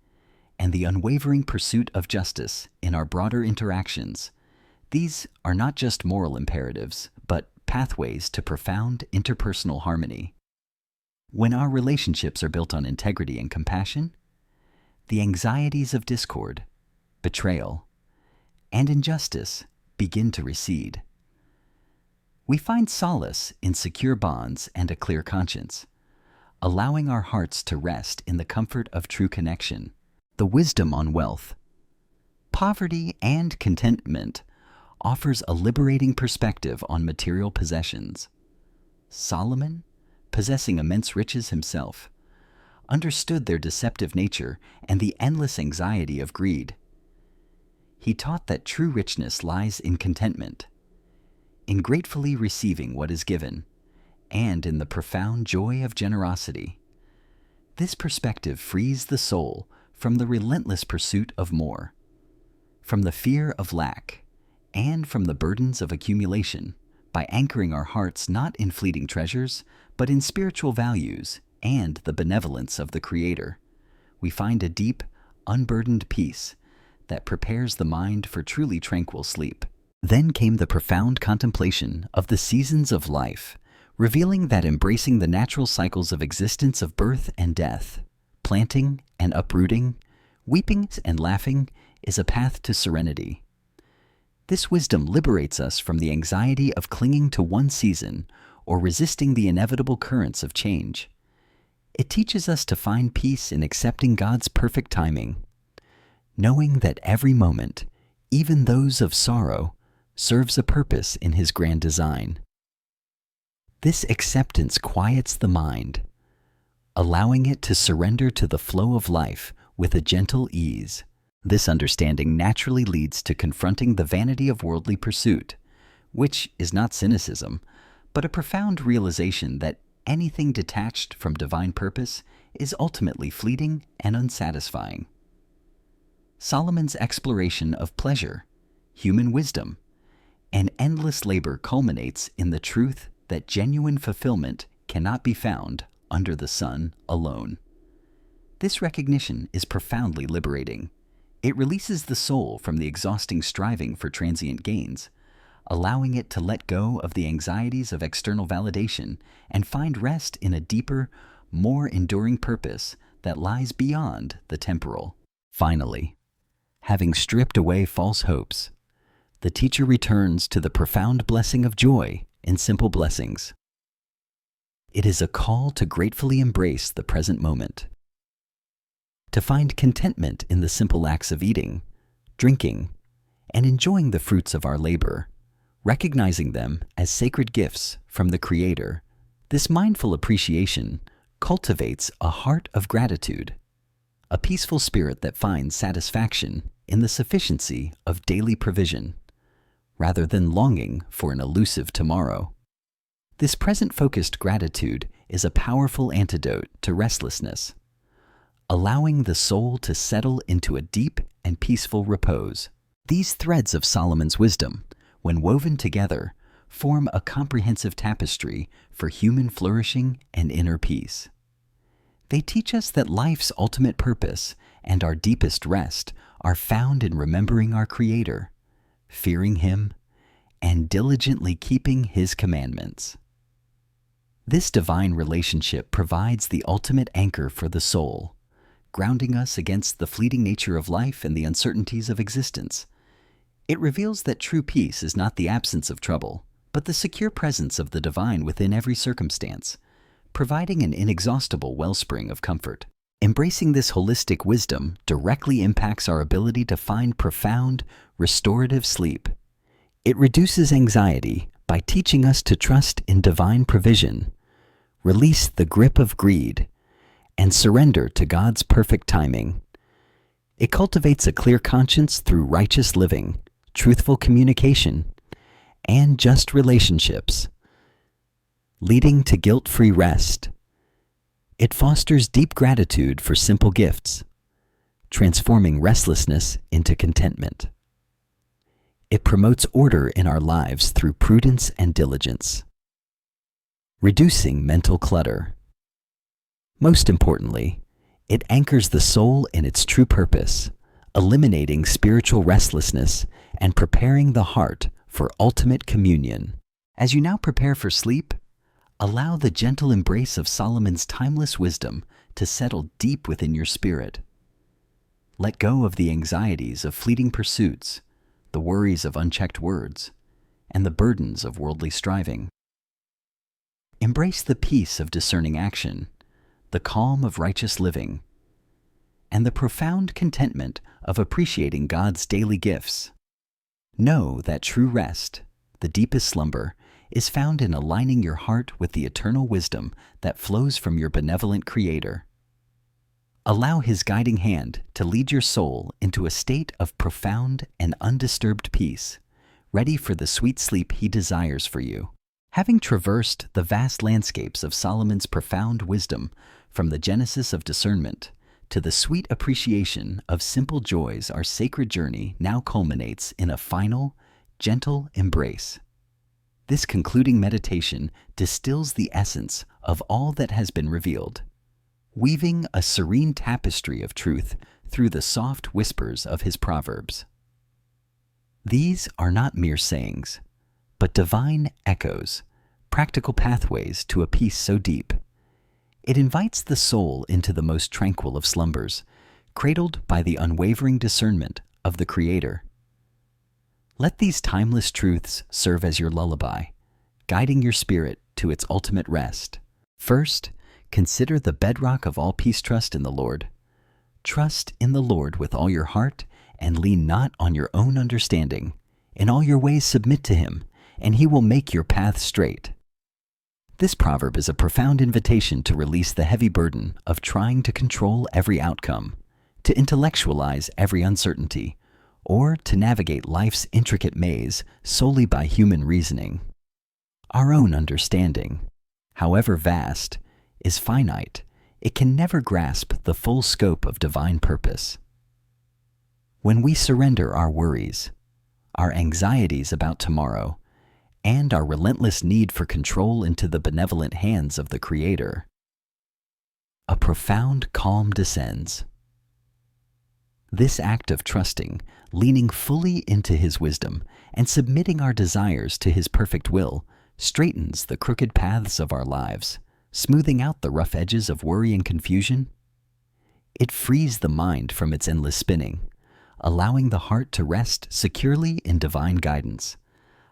and the unwavering pursuit of justice in our broader interactions. These are not just moral imperatives, but pathways to profound interpersonal harmony. When our relationships are built on integrity and compassion, the anxieties of discord, betrayal, and injustice begin to recede. We find solace in secure bonds and a clear conscience, allowing our hearts to rest in the comfort of true connection. The wisdom on wealth, poverty, and contentment offers a liberating perspective on material possessions. Solomon, possessing immense riches himself, understood their deceptive nature and the endless anxiety of greed. He taught that true richness lies in contentment, in gratefully receiving what is given, and in the profound joy of generosity. This perspective frees the soul from the relentless pursuit of more, from the fear of lack, and from the burdens of accumulation, by anchoring our hearts not in fleeting treasures, but in spiritual values and the benevolence of the Creator. We find a deep, unburdened peace that prepares the mind for truly tranquil sleep. Then came the profound contemplation of the seasons of life, revealing that embracing the natural cycles of existence of birth and death, planting and uprooting, weeping and laughing, is a path to serenity. This wisdom liberates us from the anxiety of clinging to one season or resisting the inevitable currents of change. It teaches us to find peace in accepting God's perfect timing, knowing that every moment, even those of sorrow, serves a purpose in His grand design. This acceptance quiets the mind, allowing it to surrender to the flow of life with a gentle ease. This understanding naturally leads to confronting the vanity of worldly pursuit, which is not cynicism, but a profound realization that anything detached from divine purpose is ultimately fleeting and unsatisfying. Solomon's exploration of pleasure, human wisdom, and endless labor culminates in the truth that genuine fulfillment cannot be found under the sun alone. This recognition is profoundly liberating. It releases the soul from the exhausting striving for transient gains, allowing it to let go of the anxieties of external validation and find rest in a deeper, more enduring purpose that lies beyond the temporal. Finally, having stripped away false hopes, the teacher returns to the profound blessing of joy in simple blessings. It is a call to gratefully embrace the present moment, to find contentment in the simple acts of eating, drinking, and enjoying the fruits of our labor, recognizing them as sacred gifts from the Creator. This mindful appreciation cultivates a heart of gratitude, a peaceful spirit that finds satisfaction in the sufficiency of daily provision, rather than longing for an elusive tomorrow. This present-focused gratitude is a powerful antidote to restlessness, allowing the soul to settle into a deep and peaceful repose. These threads of Solomon's wisdom, when woven together, form a comprehensive tapestry for human flourishing and inner peace. They teach us that life's ultimate purpose and our deepest rest are found in remembering our Creator, fearing Him, and diligently keeping His commandments. This divine relationship provides the ultimate anchor for the soul, grounding us against the fleeting nature of life and the uncertainties of existence. It reveals that true peace is not the absence of trouble, but the secure presence of the divine within every circumstance, providing an inexhaustible wellspring of comfort. Embracing this holistic wisdom directly impacts our ability to find profound, restorative sleep. It reduces anxiety by teaching us to trust in divine provision, release the grip of greed, and surrender to God's perfect timing. It cultivates a clear conscience through righteous living, truthful communication, and just relationships, leading to guilt-free rest. It fosters deep gratitude for simple gifts, transforming restlessness into contentment. It promotes order in our lives through prudence and diligence, reducing mental clutter. Most importantly, it anchors the soul in its true purpose, eliminating spiritual restlessness and preparing the heart for ultimate communion. As you now prepare for sleep, allow the gentle embrace of Solomon's timeless wisdom to settle deep within your spirit. Let go of the anxieties of fleeting pursuits, the worries of unchecked words, and the burdens of worldly striving. Embrace the peace of discerning action, the calm of righteous living, and the profound contentment of appreciating God's daily gifts. Know that true rest, the deepest slumber, is found in aligning your heart with the eternal wisdom that flows from your benevolent Creator. Allow His guiding hand to lead your soul into a state of profound and undisturbed peace, ready for the sweet sleep He desires for you. Having traversed the vast landscapes of Solomon's profound wisdom, from the genesis of discernment to the sweet appreciation of simple joys, our sacred journey now culminates in a final, gentle embrace. This concluding meditation distills the essence of all that has been revealed, weaving a serene tapestry of truth through the soft whispers of His Proverbs. These are not mere sayings, but divine echoes, practical pathways to a peace so deep. It invites the soul into the most tranquil of slumbers, cradled by the unwavering discernment of the Creator. Let these timeless truths serve as your lullaby, guiding your spirit to its ultimate rest. First, consider the bedrock of all peace: trust in the Lord. Trust in the Lord with all your heart, and lean not on your own understanding. In all your ways submit to Him, and He will make your path straight. This proverb is a profound invitation to release the heavy burden of trying to control every outcome, to intellectualize every uncertainty, or to navigate life's intricate maze solely by human reasoning. Our own understanding, however vast, is finite. It can never grasp the full scope of divine purpose. When we surrender our worries, our anxieties about tomorrow, and our relentless need for control into the benevolent hands of the Creator, a profound calm descends. This act of trusting, leaning fully into His wisdom, and submitting our desires to His perfect will straightens the crooked paths of our lives, smoothing out the rough edges of worry and confusion. It frees the mind from its endless spinning, allowing the heart to rest securely in divine guidance.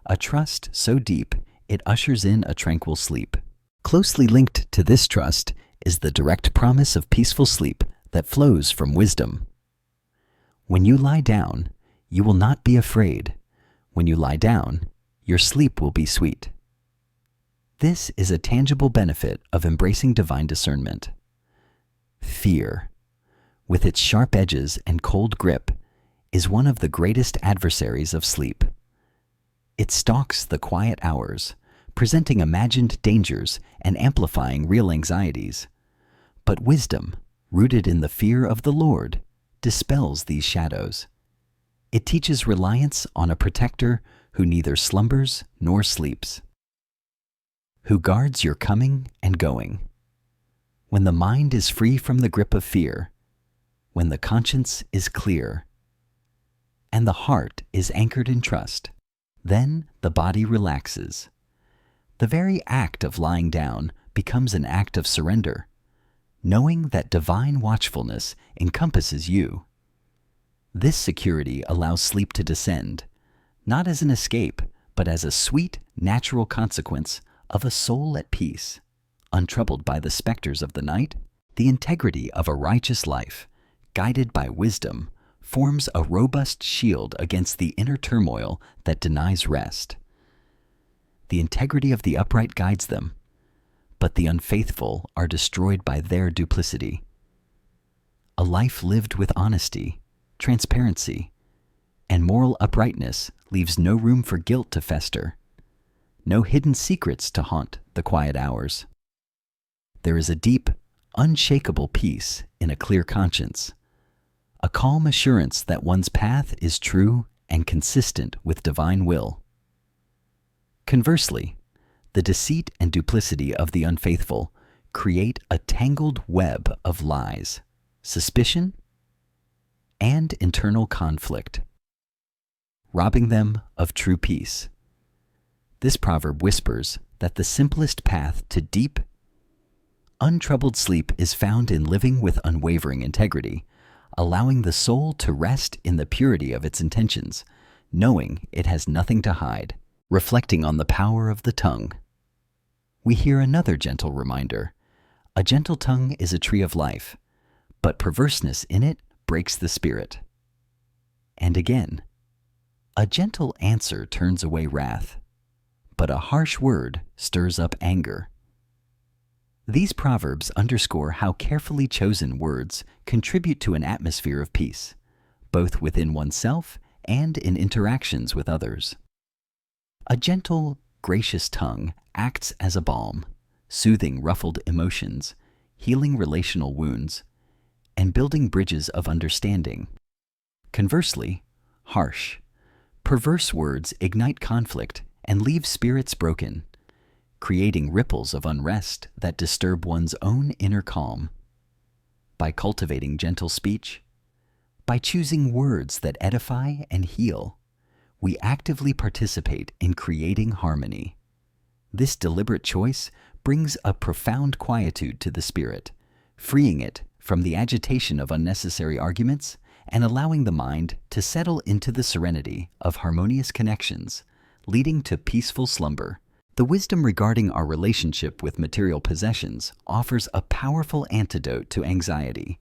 A trust so deep it ushers in a tranquil sleep. Closely linked to this trust is the direct promise of peaceful sleep that flows from wisdom. When you lie down, you will not be afraid. When you lie down, your sleep will be sweet. This is a tangible benefit of embracing divine discernment. Fear, with its sharp edges and cold grip, is one of the greatest adversaries of sleep. It stalks the quiet hours, presenting imagined dangers and amplifying real anxieties. But wisdom, rooted in the fear of the Lord, dispels these shadows. It teaches reliance on a protector who neither slumbers nor sleeps, who guards your coming and going. When the mind is free from the grip of fear, when the conscience is clear, and the heart is anchored in trust, then the body relaxes. The very act of lying down becomes an act of surrender, knowing that divine watchfulness encompasses you. This security allows sleep to descend, not as an escape, but as a sweet, natural consequence of a soul at peace, untroubled by the specters of the night. The integrity of a righteous life, guided by wisdom, forms a robust shield against the inner turmoil that denies rest. The integrity of the upright guides them, but the unfaithful are destroyed by their duplicity. A life lived with honesty, transparency, and moral uprightness leaves no room for guilt to fester, no hidden secrets to haunt the quiet hours. There is a deep, unshakable peace in a clear conscience, a calm assurance that one's path is true and consistent with divine will. Conversely, the deceit and duplicity of the unfaithful create a tangled web of lies, suspicion, and internal conflict, robbing them of true peace. This proverb whispers that the simplest path to deep, untroubled sleep is found in living with unwavering integrity, allowing the soul to rest in the purity of its intentions, knowing it has nothing to hide. Reflecting on the power of the tongue, we hear another gentle reminder. A gentle tongue is a tree of life, but perverseness in it breaks the spirit. And again, a gentle answer turns away wrath, but a harsh word stirs up anger. These proverbs underscore how carefully chosen words contribute to an atmosphere of peace, both within oneself and in interactions with others. A gentle, gracious tongue acts as a balm, soothing ruffled emotions, healing relational wounds, and building bridges of understanding. Conversely, harsh, perverse words ignite conflict and leave spirits broken, creating ripples of unrest that disturb one's own inner calm. By cultivating gentle speech, by choosing words that edify and heal, we actively participate in creating harmony. This deliberate choice brings a profound quietude to the spirit, freeing it from the agitation of unnecessary arguments and allowing the mind to settle into the serenity of harmonious connections, leading to peaceful slumber. The wisdom regarding our relationship with material possessions offers a powerful antidote to anxiety.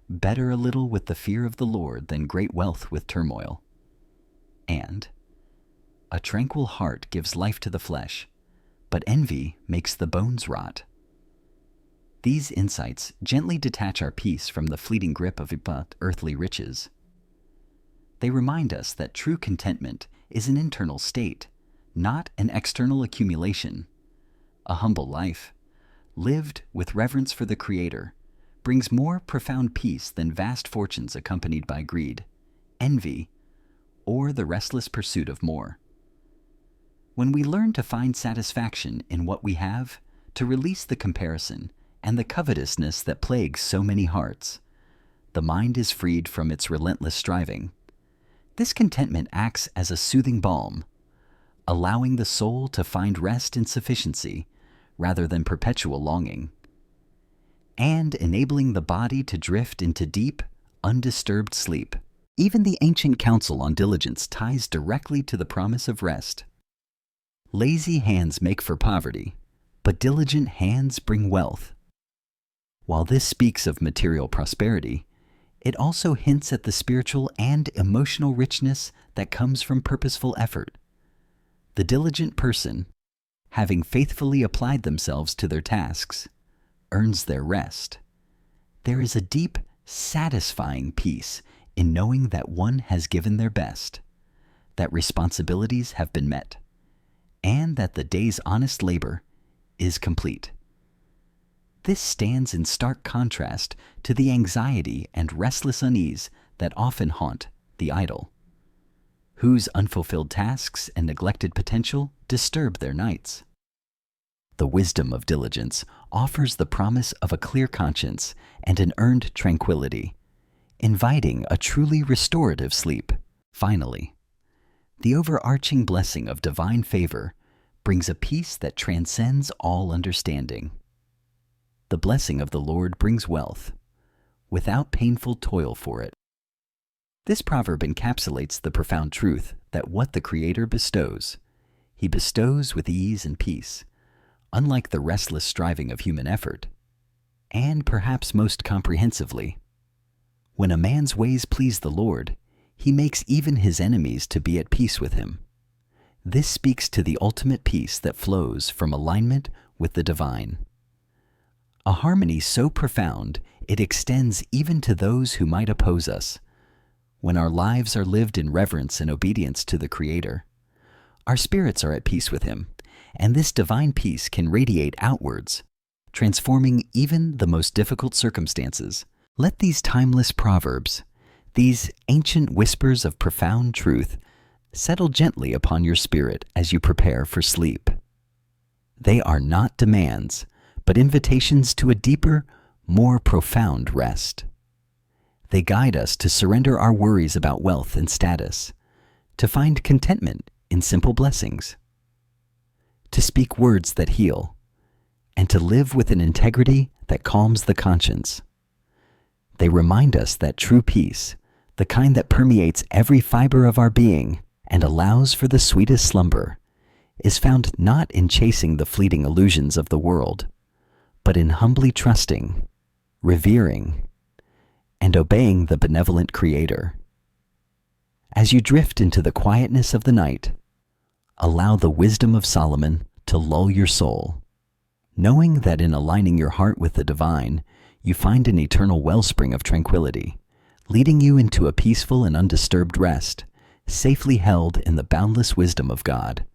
Better a little with the fear of the Lord than great wealth with turmoil. And a tranquil heart gives life to the flesh, but envy makes the bones rot. These insights gently detach our peace from the fleeting grip of earthly riches. They remind us that true contentment is an internal state, not an external accumulation. A humble life, lived with reverence for the Creator, brings more profound peace than vast fortunes accompanied by greed, envy, or the restless pursuit of more. When we learn to find satisfaction in what we have, to release the comparison and the covetousness that plagues so many hearts, the mind is freed from its relentless striving. This contentment acts as a soothing balm, allowing the soul to find rest in sufficiency rather than perpetual longing, and enabling the body to drift into deep, undisturbed sleep. Even the ancient counsel on diligence ties directly to the promise of rest. Lazy hands make for poverty, but diligent hands bring wealth. While this speaks of material prosperity, it also hints at the spiritual and emotional richness that comes from purposeful effort. The diligent person, having faithfully applied themselves to their tasks, earns their rest. There is a deep, satisfying peace in knowing that one has given their best, that responsibilities have been met, and that the day's honest labor is complete. This stands in stark contrast to the anxiety and restless unease that often haunt the idle, whose unfulfilled tasks and neglected potential disturb their nights. The wisdom of diligence offers the promise of a clear conscience and an earned tranquility, inviting a truly restorative sleep. Finally, the overarching blessing of divine favor brings a peace that transcends all understanding. The blessing of the Lord brings wealth, without painful toil for it. This proverb encapsulates the profound truth that what the Creator bestows, He bestows with ease and peace, unlike the restless striving of human effort. And perhaps most comprehensively, when a man's ways please the Lord, He makes even his enemies to be at peace with him. This speaks to the ultimate peace that flows from alignment with the divine. A harmony so profound it extends even to those who might oppose us. When our lives are lived in reverence and obedience to the Creator, our spirits are at peace with Him, and this divine peace can radiate outwards, transforming even the most difficult circumstances. Let these timeless proverbs, these ancient whispers of profound truth, settle gently upon your spirit as you prepare for sleep. They are not demands, but invitations to a deeper, more profound rest. They guide us to surrender our worries about wealth and status, to find contentment in simple blessings, to speak words that heal, and to live with an integrity that calms the conscience. They remind us that true peace, the kind that permeates every fiber of our being and allows for the sweetest slumber, is found not in chasing the fleeting illusions of the world, but in humbly trusting, revering, and obeying the benevolent Creator. As you drift into the quietness of the night, allow the wisdom of Solomon to lull your soul, knowing that in aligning your heart with the divine, you find an eternal wellspring of tranquility, leading you into a peaceful and undisturbed rest, safely held in the boundless wisdom of God.